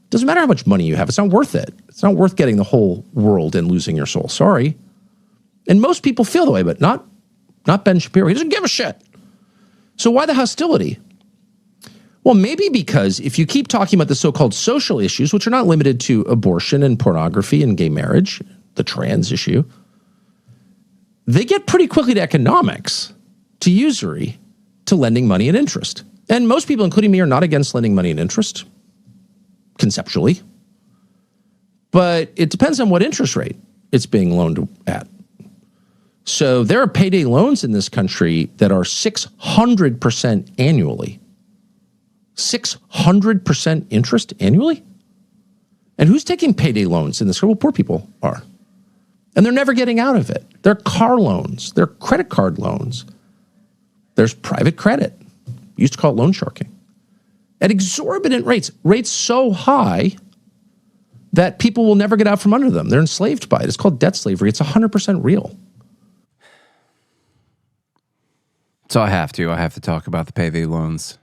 doesn't matter how much money you have. It's not worth it. It's not worth getting the whole world and losing your soul. Sorry. And most people feel the way, but not Ben Shapiro. He doesn't give a shit. So why the hostility? Well, maybe because if you keep talking about the so-called social issues, which are not limited to abortion and pornography and gay marriage, the trans issue, they get pretty quickly to economics, to usury, to lending money and interest. And most people, including me, are not against lending money and interest, conceptually. But it depends on what interest rate it's being loaned at. So there are payday loans in this country that are 600% annually. 600% interest annually? And who's taking payday loans in this? Well, poor people are. And they're never getting out of it. They're car loans. They're credit card loans. There's private credit. We used to call it loan sharking. At exorbitant rates. Rates so high that people will never get out from under them. They're enslaved by it. It's called debt slavery. It's 100% real. So I have to talk about the payday loans.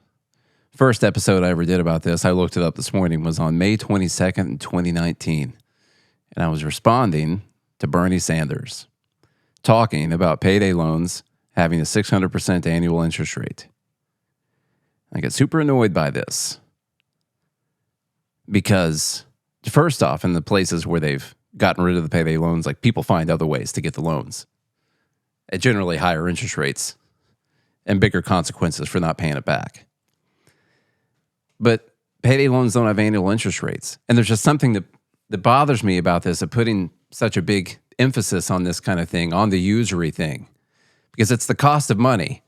First episode I ever did about this, I looked it up this morning, was on May 22nd, 2019. And I was responding to Bernie Sanders, talking about payday loans having a 600% annual interest rate. I get super annoyed by this because, first off, in the places where they've gotten rid of the payday loans, like people find other ways to get the loans at generally higher interest rates and bigger consequences for not paying it back. But payday loans don't have annual interest rates. And there's just something that bothers me about this, of putting such a big emphasis on this kind of thing, on the usury thing, because it's the cost of money.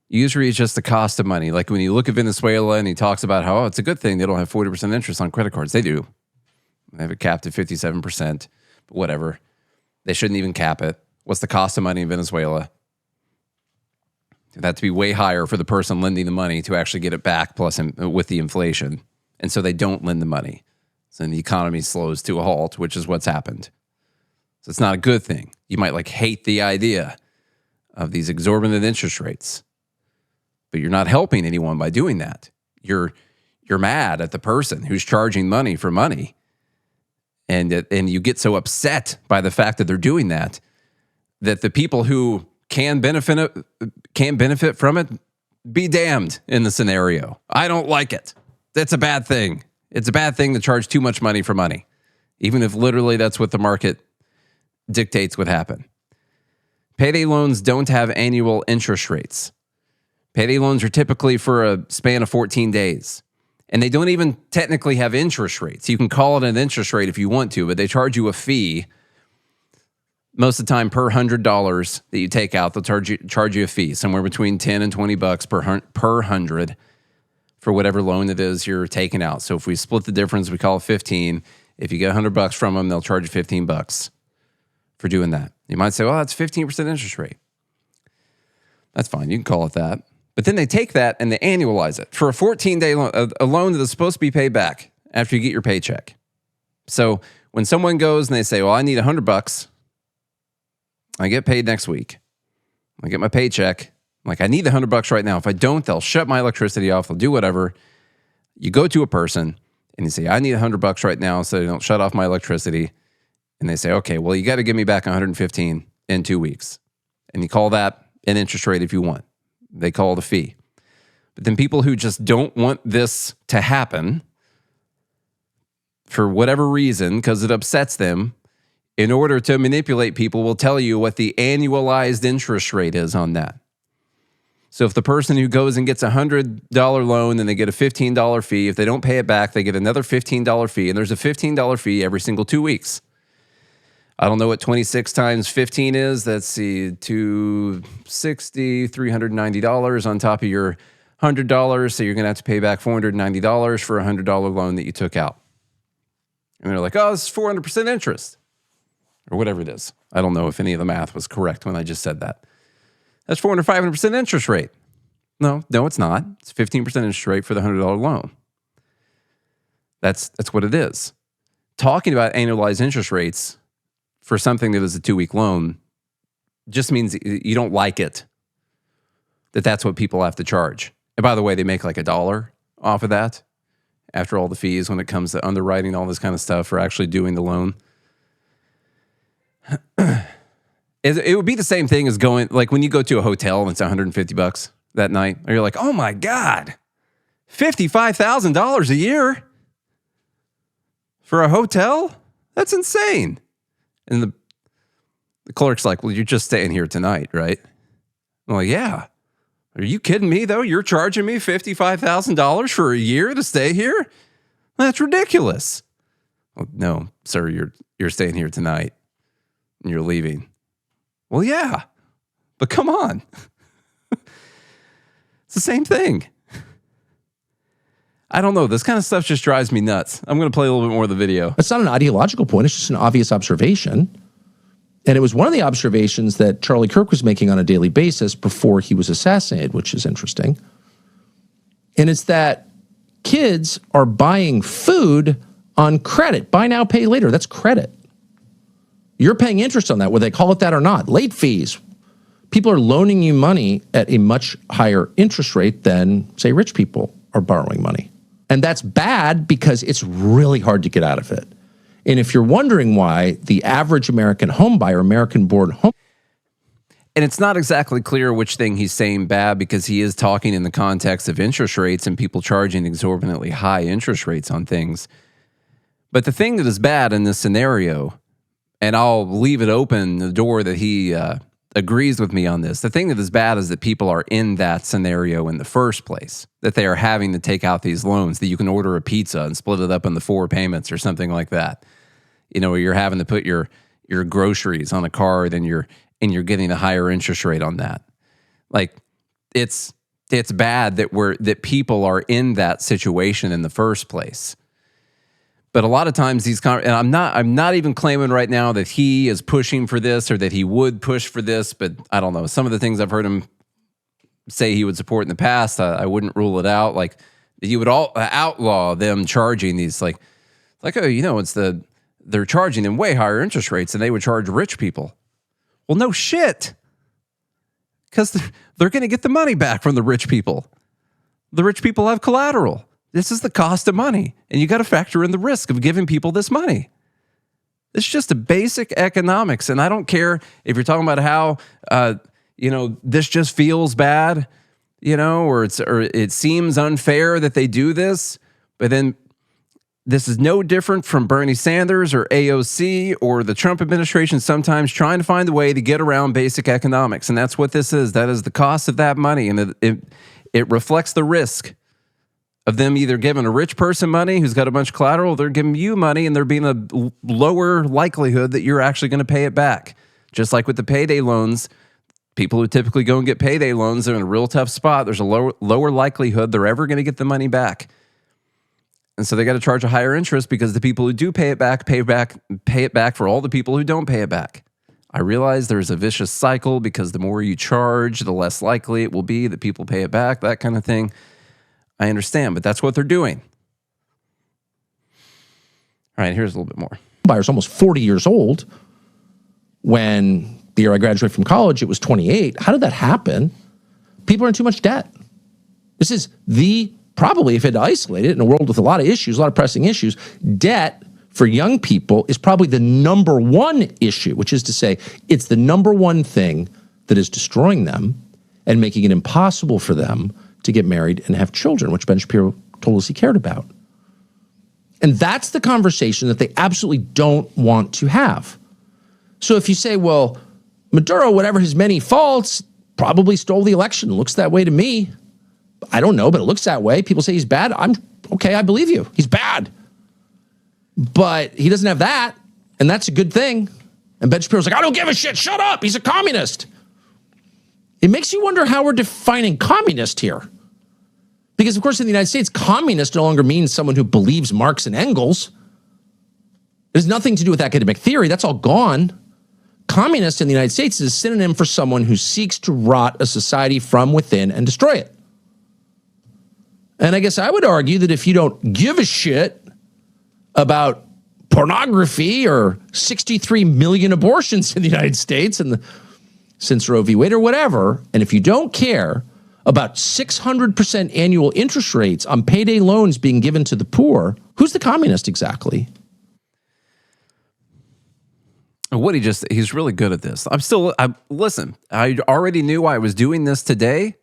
Usury is just the cost of money. Like when you look at Venezuela and he talks about how, it's a good thing they don't have 40% interest on credit cards. They do. They have it capped at 57%, but whatever. They shouldn't even cap it. What's the cost of money in Venezuela? That to be way higher for the person lending the money to actually get it back, plus with the inflation. And so they don't lend the money. So then the economy slows to a halt, which is what's happened. So it's not a good thing. You might like hate the idea of these exorbitant interest rates, but you're not helping anyone by doing that. You're mad at the person who's charging money for money. And you get so upset by the fact that they're doing that the people who can benefit from it, be damned in the scenario. I don't like it. That's a bad thing. It's a bad thing to charge too much money for money, even if literally that's what the market dictates would happen. Payday loans don't have annual interest rates. Payday loans are typically for a span of 14 days. And they don't even technically have interest rates. You can call it an interest rate if you want to, but they charge you a fee. Most of the time, per $100 that you take out, they'll charge you a fee, somewhere between $10 and $20 per $100 for whatever loan it is you're taking out. So if we split the difference, we call it 15. If you get $100 from them, they'll charge you $15 for doing that. You might say, well, that's 15% interest rate. That's fine. You can call it that. But then they take that and they annualize it for a 14-day loan, a loan that is supposed to be paid back after you get your paycheck. So when someone goes and they say, well, I need $100, I get paid next week. I get my paycheck. I'm like, I need the $100 right now. If I don't, they'll shut my electricity off. They'll do whatever. You go to a person and you say, I need $100 right now so they don't shut off my electricity. And they say, okay, well, you got to give me back $115. in 2 weeks. And you call that an interest rate if you want. They call it a fee. But then people who just don't want this to happen for whatever reason, because it upsets them, in order to manipulate people, will tell you what the annualized interest rate is on that. So if the person who goes and gets a $100 loan, then they get a $15 fee. If they don't pay it back, they get another $15 fee. And there's a $15 fee every single 2 weeks. I don't know what 26 times 15 is. That's the $260, $390 on top of your $100. So you're going to have to pay back $490 for a $100 loan that you took out. And they're like, oh, this is 400% interest. Or whatever it is. I don't know if any of the math was correct when I just said that. That's 400, 500% interest rate. No, it's not. It's 15% interest rate for the $100 loan. That's what it is. Talking about annualized interest rates for something that is a 2-week loan just means you don't like it. That's what people have to charge. And by the way, they make like $1 off of that after all the fees when it comes to underwriting, all this kind of stuff for actually doing the loan. It would be the same thing as going, like when you go to a hotel and it's $150 that night, or you're like, oh my God, $55,000 a year for a hotel? That's insane. And the clerk's like, well, you're just staying here tonight, right? I'm like, yeah. Are you kidding me though? You're charging me $55,000 for a year to stay here? That's ridiculous. Well, no, sir, you're staying here tonight and you're leaving. Well, yeah, but come on. It's the same thing. I don't know. This kind of stuff just drives me nuts. I'm going to play a little bit more of the video. It's not an ideological point. It's just an obvious observation. And it was one of the observations that Charlie Kirk was making on a daily basis before he was assassinated, which is interesting. And it's that kids are buying food on credit. Buy now, pay later. That's credit. You're paying interest on that, whether they call it that or not. Late fees. People are loaning you money at a much higher interest rate than, say, rich people are borrowing money. And that's bad because it's really hard to get out of it. And if you're wondering why the average American home buyer, American-born home... And it's not exactly clear which thing he's saying bad, because he is talking in the context of interest rates and people charging exorbitantly high interest rates on things. But the thing that is bad in this scenario, and I'll leave it open, the door that he agrees with me on this, the thing that is bad is that people are in that scenario in the first place, that they are having to take out these loans, that you can order a pizza and split it up into 4 payments or something like that. You know, you're having to put your groceries on a card and you're getting a higher interest rate on that. Like, it's bad that people are in that situation in the first place. But a lot of times and I'm not even claiming right now that he is pushing for this or that he would push for this, but I don't know. Some of the things I've heard him say he would support in the past, I wouldn't rule it out. Like, you would outlaw them charging these, like, oh, you know, they're charging them way higher interest rates than they would charge rich people. Well, no shit. Because they're going to get the money back from the rich people. The rich people have collateral. This is the cost of money. And you got to factor in the risk of giving people this money. It's just a basic economics. And I don't care if you're talking about how, this just feels bad, or it seems unfair that they do this. But then this is no different from Bernie Sanders or AOC or the Trump administration sometimes trying to find a way to get around basic economics. And that's what this is. That is the cost of that money. And it reflects the risk of them either giving a rich person money who's got a bunch of collateral, they're giving you money and there being a lower likelihood that you're actually going to pay it back. Just like with the payday loans, people who typically go and get payday loans are in a real tough spot. There's a lower likelihood they're ever going to get the money back. And so they got to charge a higher interest because the people who do pay it back for all the people who don't pay it back. I realize there's a vicious cycle because the more you charge, the less likely it will be that people pay it back, that kind of thing. I understand, but that's what they're doing. All right, here's a little bit more. Buyer's almost 40 years old. When the year I graduated from college, it was 28. How did that happen? People are in too much debt. This is probably, if it isolated in a world with a lot of issues, a lot of pressing issues, debt for young people is probably the number one issue, which is to say, it's the number one thing that is destroying them and making it impossible for them to get married and have children, which Ben Shapiro told us he cared about. And that's the conversation that they absolutely don't want to have. So if you say, well, Maduro, whatever his many faults, probably stole the election. Looks that way to me. I don't know, but it looks that way. People say he's bad. I'm okay, I believe you. He's bad. But he doesn't have that, and that's a good thing. And Ben Shapiro's like, I don't give a shit. Shut up. He's a communist. It makes you wonder how we're defining communist here. Because, of course, in the United States, communist no longer means someone who believes Marx and Engels. It has nothing to do with academic theory. That's all gone. Communist in the United States is a synonym for someone who seeks to rot a society from within and destroy it. And I guess I would argue that if you don't give a shit about pornography or 63 million abortions in the United States since Roe v. Wade or whatever, and if you don't care about 600% annual interest rates on payday loans being given to the poor, who's the communist exactly? He's really good at this. Listen, I already knew I was doing this today,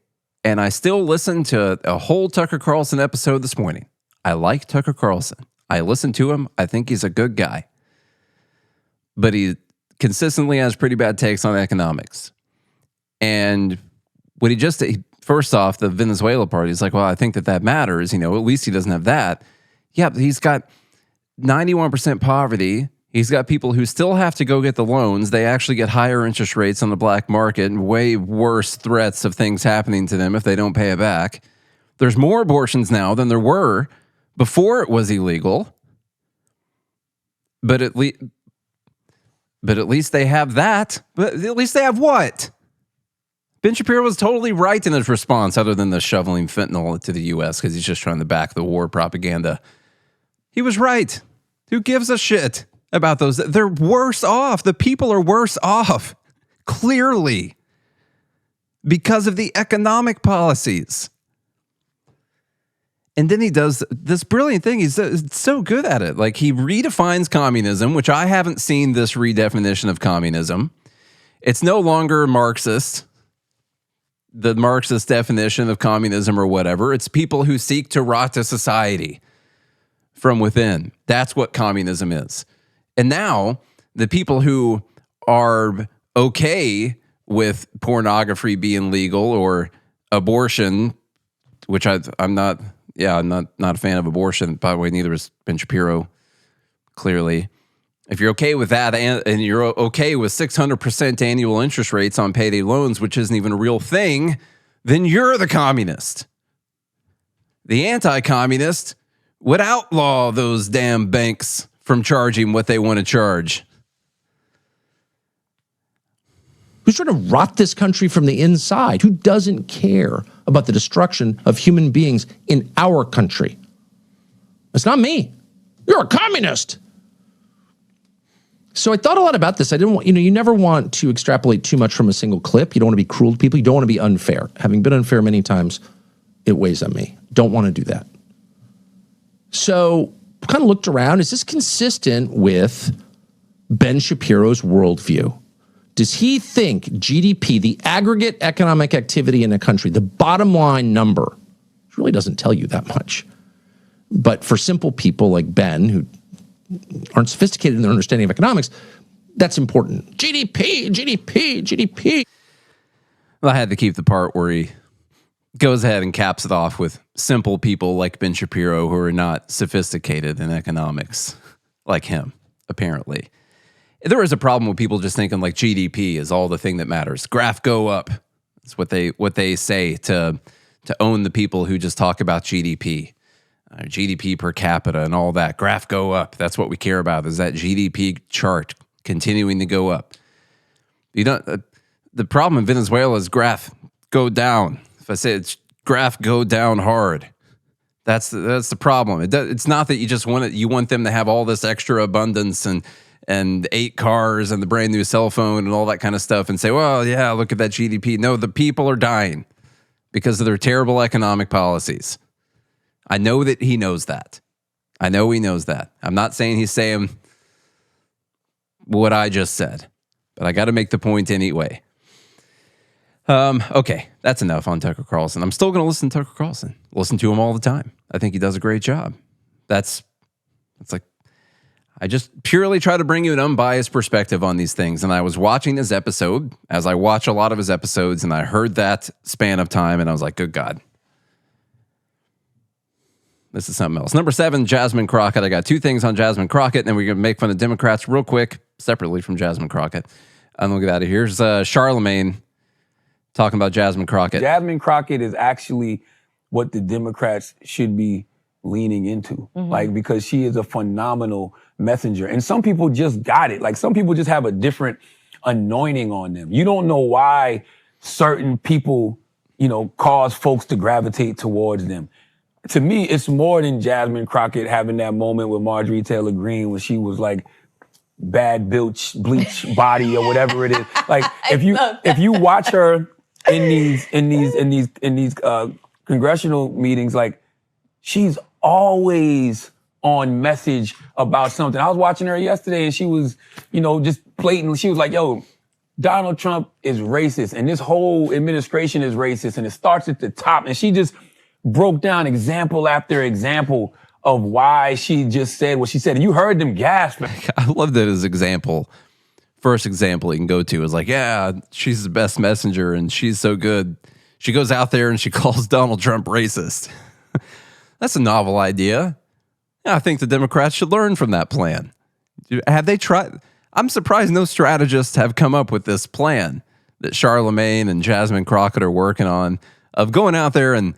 and I still listened to a whole Tucker Carlson episode this morning. I like Tucker Carlson. I listen to him. I think he's a good guy. But he consistently has pretty bad takes on economics. And what first off, the Venezuela part, he's like, well, I think that matters. At least he doesn't have that. Yeah, but he's got 91% poverty. He's got people who still have to go get the loans. They actually get higher interest rates on the black market and way worse threats of things happening to them if they don't pay it back. There's more abortions now than there were before it was illegal. But at least they have that. But at least they have what? Ben Shapiro was totally right in his response, other than the shoveling fentanyl to the U.S. because he's just trying to back the war propaganda. He was right. Who gives a shit about those? They're worse off. The people are worse off, clearly, because of the economic policies. And then he does this brilliant thing. He's so good at it. Like, he redefines communism, which I haven't seen this redefinition of communism. It's no longer Marxist, the Marxist definition of communism or whatever. It's people who seek to rot a society from within. That's what communism is. And now the people who are okay with pornography being legal or abortion, which I'm not a fan of abortion. By the way, neither is Ben Shapiro, clearly. If you're okay with that and you're okay with 600% annual interest rates on payday loans, which isn't even a real thing, then you're the communist. The anti-communist would outlaw those damn banks from charging what they want to charge. Who's trying to rot this country from the inside? Who doesn't care about the destruction of human beings in our country? It's not me. You're a communist. So I thought a lot about this. I didn't want, you never want to extrapolate too much from a single clip. You don't want to be cruel to people. You don't want to be unfair. Having been unfair many times, it weighs on me. Don't want to do that. So kind of looked around. Is this consistent with Ben Shapiro's worldview? Does he think GDP, the aggregate economic activity in a country, the bottom line number, which really doesn't tell you that much, but for simple people like Ben, who aren't sophisticated in their understanding of economics, that's important. GDP. Well, I had to keep the part where he goes ahead and caps it off with simple people like Ben Shapiro who are not sophisticated in economics, like him, apparently. There is a problem with people just thinking like GDP is all the thing that matters. Graph go up. That's what they say to own the people who just talk about GDP. GDP per capita and all that. Graph go up. That's what we care about, is that GDP chart continuing to go up. The problem in Venezuela is graph go down. If I say it's graph go down hard, that's the problem. It's not that you want them to have all this extra abundance and 8 cars and the brand new cell phone and all that kind of stuff and say, well, yeah, look at that GDP. No, the people are dying because of their terrible economic policies. I know that he knows that. I know he knows that. I'm not saying he's saying what I just said, but I got to make the point anyway. Okay, that's enough on Tucker Carlson. I'm still going to listen to Tucker Carlson. Listen to him all the time. I think he does a great job. It's like, I just purely try to bring you an unbiased perspective on these things. And I was watching this episode, as I watch a lot of his episodes, and I heard that span of time, and I was like, good God. This is something else. Number 7, Jasmine Crockett. I got 2 things on Jasmine Crockett, and then we're going to make fun of Democrats real quick, separately from Jasmine Crockett. I'm going to get out of here. Here's Charlemagne talking about Jasmine Crockett. Jasmine Crockett is actually what the Democrats should be leaning into, like, because she is a phenomenal messenger. And some people just got it. Like, some people just have a different anointing on them. You don't know why certain people, cause folks to gravitate towards them. To me, it's more than Jasmine Crockett having that moment with Marjorie Taylor Greene when she was like bad bleach body or whatever it is. Like, if you watch her in these congressional meetings, like, she's always on message about something. I was watching her yesterday and she was, just blatantly, she was like, yo, Donald Trump is racist and this whole administration is racist and it starts at the top. And she just broke down example after example of why she just said what she said. And you heard them gasp. I love that his example. First example he can go to is like, yeah, she's the best messenger and she's so good. She goes out there and she calls Donald Trump racist. That's a novel idea. Yeah, I think the Democrats should learn from that plan. Have they tried? I'm surprised no strategists have come up with this plan that Charlemagne and Jasmine Crockett are working on of going out there and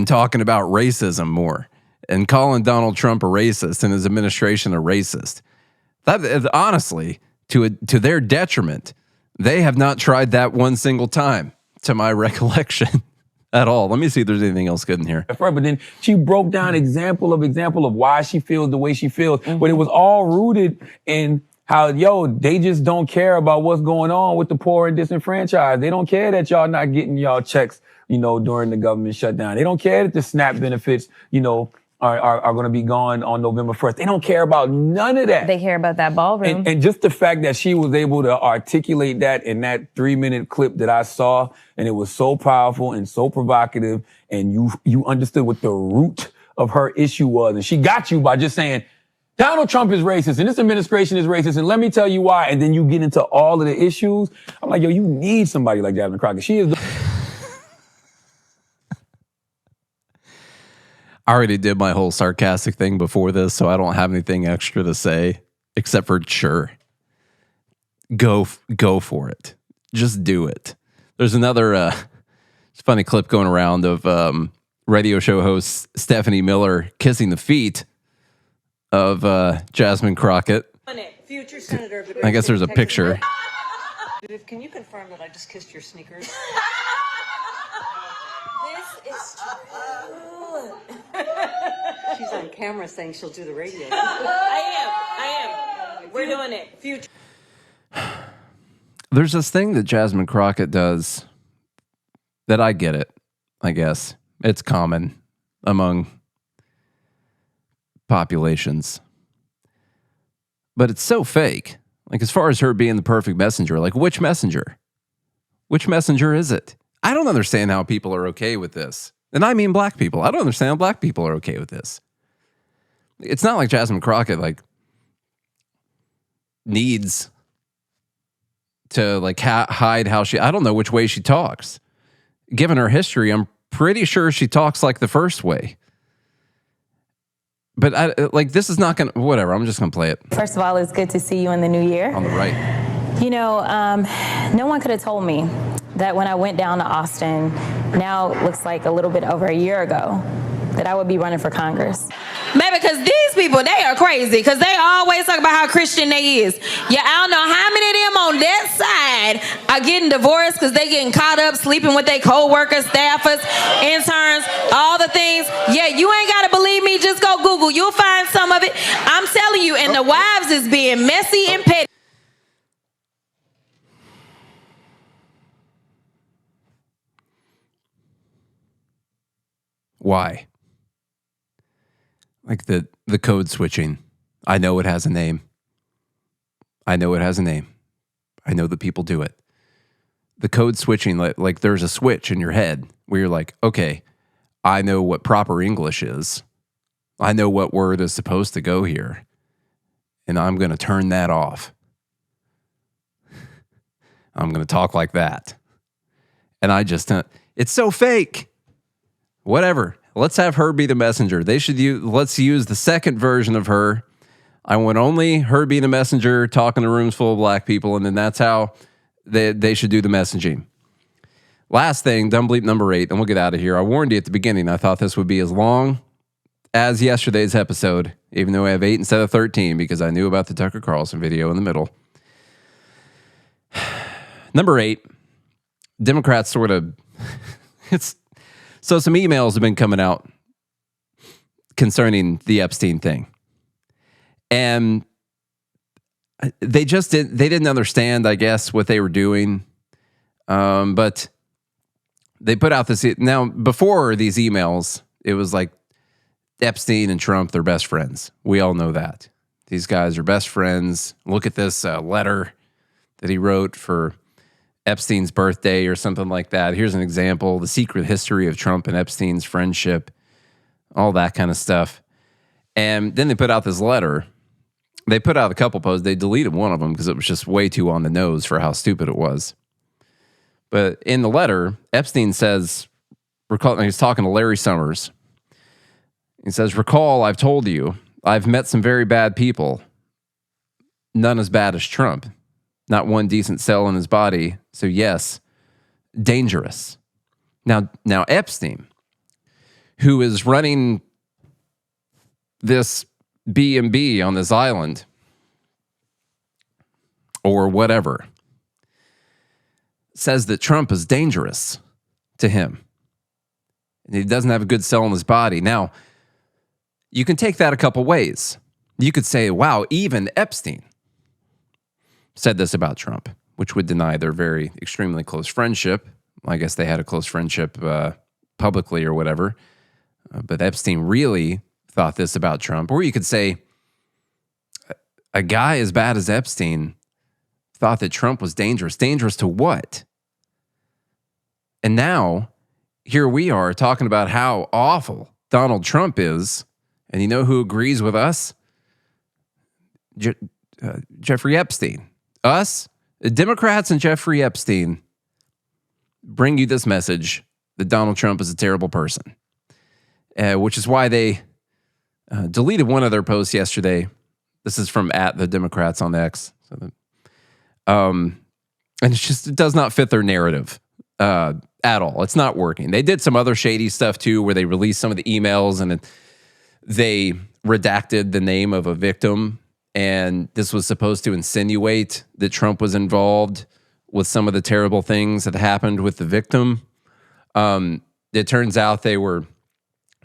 talking about racism more and calling Donald Trump a racist and his administration a racist. That is, honestly, to their detriment, they have not tried that one single time, to my recollection, at all. Let me see if there's anything else good in here. But then she broke down example of why she feels the way she feels. But it was all rooted in how, they just don't care about what's going on with the poor and disenfranchised. They don't care that y'all not getting y'all checks, during the government shutdown. They don't care that the SNAP benefits, are going to be gone on November 1st. They don't care about none of that. They care about that ballroom. And just the fact that she was able to articulate that in that 3-minute clip that I saw, and it was so powerful and so provocative, and you understood what the root of her issue was. And she got you by just saying, Donald Trump is racist and this administration is racist, and let me tell you why. And then you get into all of the issues. I'm like, you need somebody like Jasmine Crockett. She is I already did my whole sarcastic thing before this, so I don't have anything extra to say except for sure. Go for it. Just do it. There's another funny clip going around of radio show host Stephanie Miller kissing the feet of Jasmine Crockett. Future Senator of the I guess there's a picture. Can you confirm that I just kissed your sneakers? This is true. She's on camera saying she'll do the radio. I am. We're doing it. Future. There's this thing that Jasmine Crockett does that I get it, I guess. It's common among populations. But it's so fake. Like, as far as her being the perfect messenger, like, which messenger? Which messenger is it? I don't understand how people are okay with this. And I mean black people. I don't understand how black people are okay with this. It's not like Jasmine Crockett, like, needs to, like, hide how she... I don't know which way she talks. Given her history, I'm pretty sure she talks like the first way. But, this is not going to... Whatever, I'm just going to play it. First of all, it's good to see you in the new year. On the right. No one could have told me that when I went down to Austin, now it looks like a little bit over a year ago, that I would be running for Congress. Man, because these people, they are crazy, because they always talk about how Christian they is. Yeah, I don't know how many of them on that side are getting divorced because they getting caught up sleeping with their co-workers, staffers, interns, all the things. Yeah, you ain't got to believe me. Just go Google. You'll find some of it. I'm telling you, and the wives is being messy and petty. Why? Like the code switching. I know it has a name. I know that people do it. The code switching, like there's a switch in your head where you're like, okay, I know what proper English is. I know what word is supposed to go here. And I'm going to turn that off. I'm going to talk like that. And I just, it's so fake. Whatever. Let's have her be the messenger. Let's use the second version of her. I want only her be the messenger, talking to rooms full of black people, and then that's how they should do the messaging. Last thing, Dumb Bleep number 8, and we'll get out of here. I warned you at the beginning. I thought this would be as long as yesterday's episode, even though I have 8 instead of 13, because I knew about the Tucker Carlson video in the middle. Number 8, Democrats sort of... So some emails have been coming out concerning the Epstein thing. And they didn't understand, I guess, what they were doing. But they put out this, now before these emails, it was like Epstein and Trump, they're best friends. We all know that. These guys are best friends. Look at this letter that he wrote for Epstein's birthday or something like that. Here's an example, the secret history of Trump and Epstein's friendship, all that kind of stuff. And then they put out this letter. They put out a couple posts. They deleted one of them because it was just way too on the nose for how stupid it was. But in the letter, Epstein says, he's talking to Larry Summers. He says, recall, I've told you, I've met some very bad people. None as bad as Trump. Not one decent cell in his body. So yes, dangerous. Now Epstein, who is running this B&B on this island or whatever, says that Trump is dangerous to him. And he doesn't have a good cell in his body. Now, you can take that a couple ways. You could say, wow, even Epstein said this about Trump, which would deny their very extremely close friendship. I guess they had a close friendship publicly or whatever. But Epstein really thought this about Trump. Or you could say a guy as bad as Epstein thought that Trump was dangerous. Dangerous to what? And now, here we are talking about how awful Donald Trump is. And you know who agrees with us? Jeffrey Epstein. Us, Democrats and Jeffrey Epstein, bring you this message that Donald Trump is a terrible person. Which is why they deleted one of their posts yesterday. This is from @the_Democrats on X. And it does not fit their narrative at all. It's not working. They did some other shady stuff too, where they released some of the emails and they redacted the name of a victim. And this was supposed to insinuate that Trump was involved with some of the terrible things that happened with the victim. It turns out they were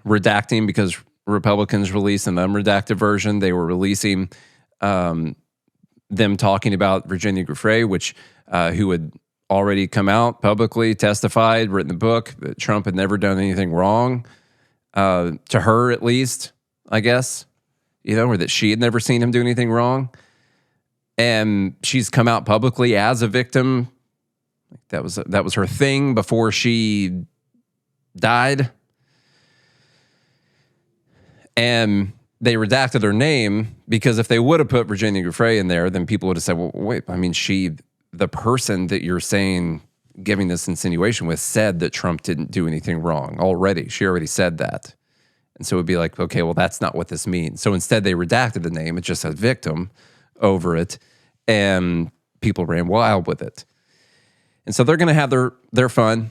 redacting because Republicans released an unredacted version. They were releasing them talking about Virginia Giuffre, which who had already come out publicly, testified, written a book that Trump had never done anything wrong, to her at least, I guess, or that she had never seen him do anything wrong. And she's come out publicly as a victim. That was her thing before she died. And they redacted her name because if they would have put Virginia Giuffre in there, then people would have said, well, wait, I mean, the person that you're saying, giving this insinuation with, said that Trump didn't do anything wrong already. She already said that. And so it would be like, okay, well, that's not what this means. So instead they redacted the name. It just said victim over it. And people ran wild with it. And so they're going to have their fun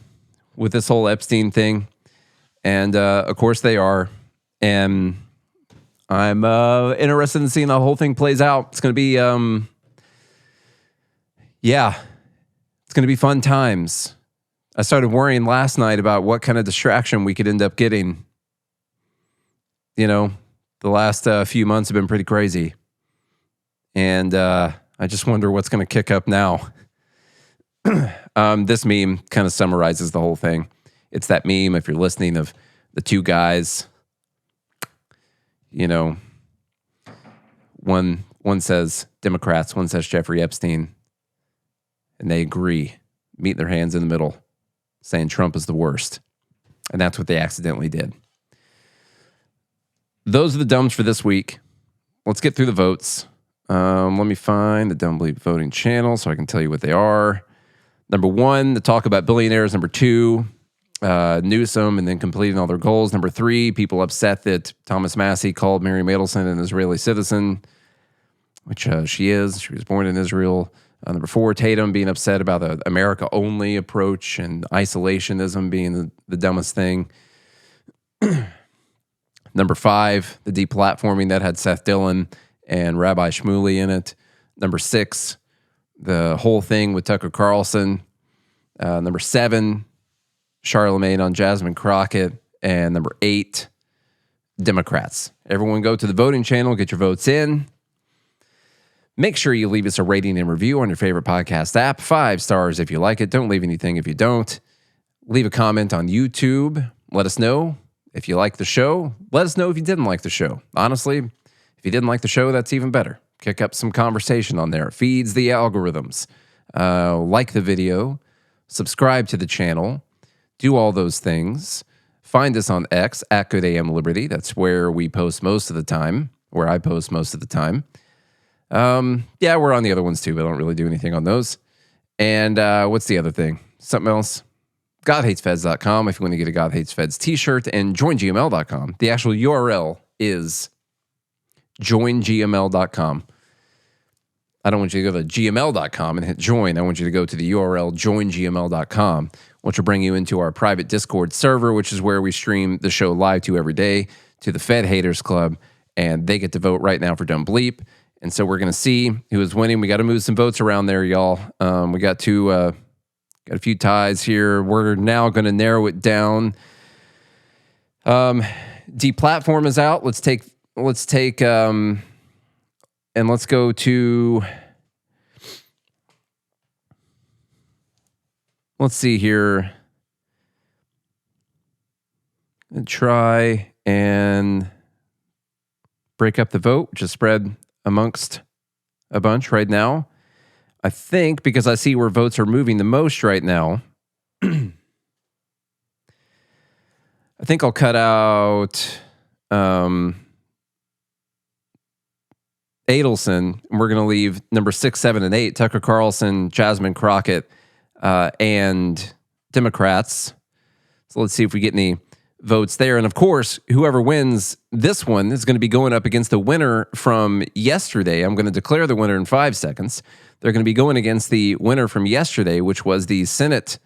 with this whole Epstein thing. And of course they are. And I'm interested in seeing how the whole thing plays out. It's going to be, it's going to be fun times. I started worrying last night about what kind of distraction we could end up getting. The last few months have been pretty crazy. And I just wonder what's going to kick up now. This meme kind of summarizes the whole thing. It's that meme, if you're listening, of the two guys, you know, one says Democrats, one says Jeffrey Epstein, and they agree, meet their hands in the middle, saying Trump is the worst. And that's what they accidentally did. Those are the dumbs for this week. Let's get through the votes. Let me find the Dumb Bleep voting channel so I can tell you what they are. Number 1, the talk about billionaires. Number 2, Newsom and then completing all their goals. Number 3, people upset that Thomas Massie called Mary Matelson an Israeli citizen, which she is. She was born in Israel. Number 4, Tatum being upset about the America-only approach and isolationism being the dumbest thing. Number 5, the deplatforming that had Seth Dillon and Rabbi Schmuley in it. Number 6, the whole thing with Tucker Carlson. Number 7, Charlemagne on Jasmine Crockett. And number 8, Democrats. Everyone go to the voting channel, get your votes in. Make sure you leave us a rating and review on your favorite podcast app. 5 stars if you like it. Don't leave anything if you don't. Leave a comment on YouTube. Let us know if you like the show. Let us know if you didn't like the show. Honestly, if you didn't like the show, that's even better. Kick up some conversation on there. It feeds the algorithms. Like the video. Subscribe to the channel. Do all those things. Find us on X, @GoodAMLiberty. That's where we post most of the time. Where I post most of the time. Yeah, we're on the other ones too, but I don't really do anything on those. And what's the other thing? Something else? GodHatesFeds.com if you want to get a God Hates Feds t-shirt, and joingml.com. The actual URL is joingml.com. I don't want you to go to gml.com and hit join. I want you to go to the URL joingml.com, which will bring you into our private Discord server, which is where we stream the show live to every day, to the Fed Haters Club, and they get to vote right now for Dumb Bleep. And so we're going to see who is winning. We got to move some votes around there, y'all. We got a few ties here. We're now going to narrow it down. Deplatform is out. Let's take, and let's go to, let's see here. And try and break up the vote, which is spread amongst a bunch right now. I think because I see where votes are moving the most right now, I think I'll cut out Adelson, and we're going to leave number 6, 7, and 8, Tucker Carlson, Jasmine Crockett, and Democrats. So let's see if we get any votes there. And of course, whoever wins this one is going to be going up against the winner from yesterday. I'm going to declare the winner in 5 seconds. They're going to be going against the winner from yesterday, which was the Senate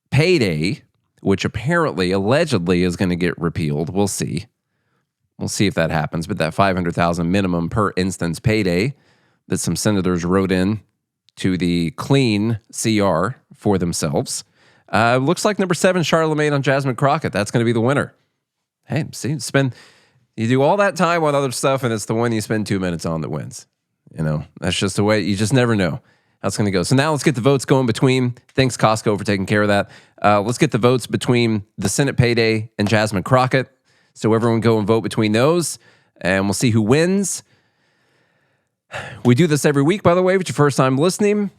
Payday, which apparently, allegedly, is going to get repealed. We'll see. We'll see if that happens. But that $500,000 minimum per instance payday that some senators wrote in to the clean CR for themselves. Looks like number 7, Charlemagne on Jasmine Crockett. That's going to be the winner. Hey, see, you do all that time on other stuff, and it's the one you spend 2 minutes on that wins. You know, that's just the way. You just never know how it's going to go. So now let's get the votes going between. Thanks, Costco, for taking care of that. Let's get the votes between the Senate Payday and Jasmine Crockett. So everyone go and vote between those, and we'll see who wins. We do this every week, by the way, if it's your first time listening.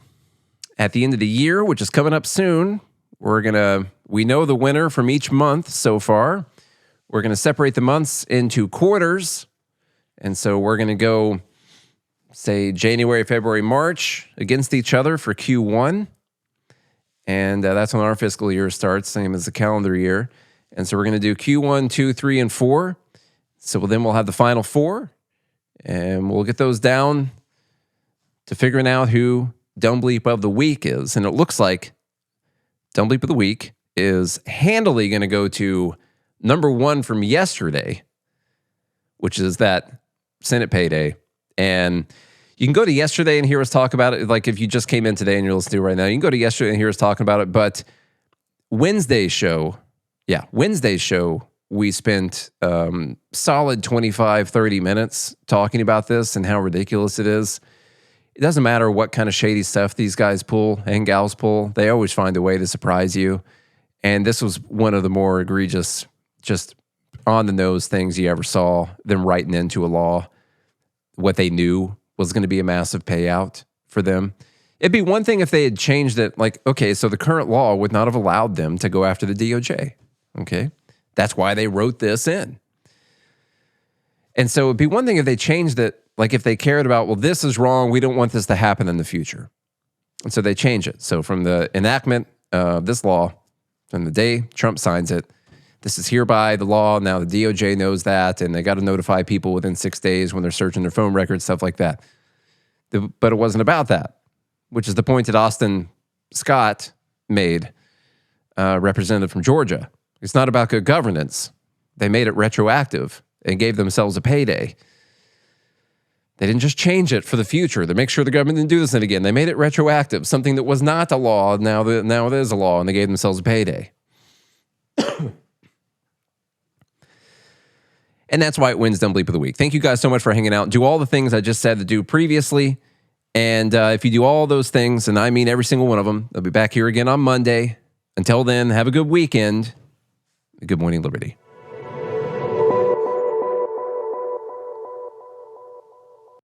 At the end of the year, which is coming up soon, we know the winner from each month so far. We're going to separate the months into quarters. And so we're going to go, say, January, February, March against each other for Q1. And that's when our fiscal year starts, same as the calendar year. And so we're going to do Q1, 2, 3, and 4. So then we'll have the final 4. And we'll get those down to figuring out who Dumb Bleep of the Week is. And it looks like Dumb Bleep of the Week is handily going to go to number 1 from yesterday, which is that Senate Payday. And you can go to yesterday and hear us talk about it. Like if you just came in today and you're listening to it right now, you can go to yesterday and hear us talking about it. But Wednesday's show, we spent solid 25, 30 minutes talking about this and how ridiculous it is. It doesn't matter what kind of shady stuff these guys pull and gals pull. They always find a way to surprise you. And this was one of the more egregious, just on the nose things you ever saw, them writing into a law what they knew was going to be a massive payout for them. It'd be one thing if they had changed it, like, okay, so the current law would not have allowed them to go after the DOJ. Okay. That's why they wrote this in. And so it'd be one thing if they changed it, like if they cared about, well, this is wrong, we don't want this to happen in the future. And so they change it. So from the enactment of this law, from the day Trump signs it, this is hereby the law. Now the DOJ knows that, and they got to notify people within 6 days when they're searching their phone records, stuff like that. But it wasn't about that, which is the point that Austin Scott made, representative from Georgia. It's not about good governance. They made it retroactive and gave themselves a payday. They didn't just change it for the future to make sure the government didn't do this again. They made it retroactive, something that was not a law. Now it is a law, and they gave themselves a payday. And that's why it wins Dumb Bleep of the Week. Thank you guys so much for hanging out. Do all the things I just said to do previously. And if you do all those things, and I mean every single one of them, I'll be back here again on Monday. Until then, have a good weekend. Good morning, Liberty.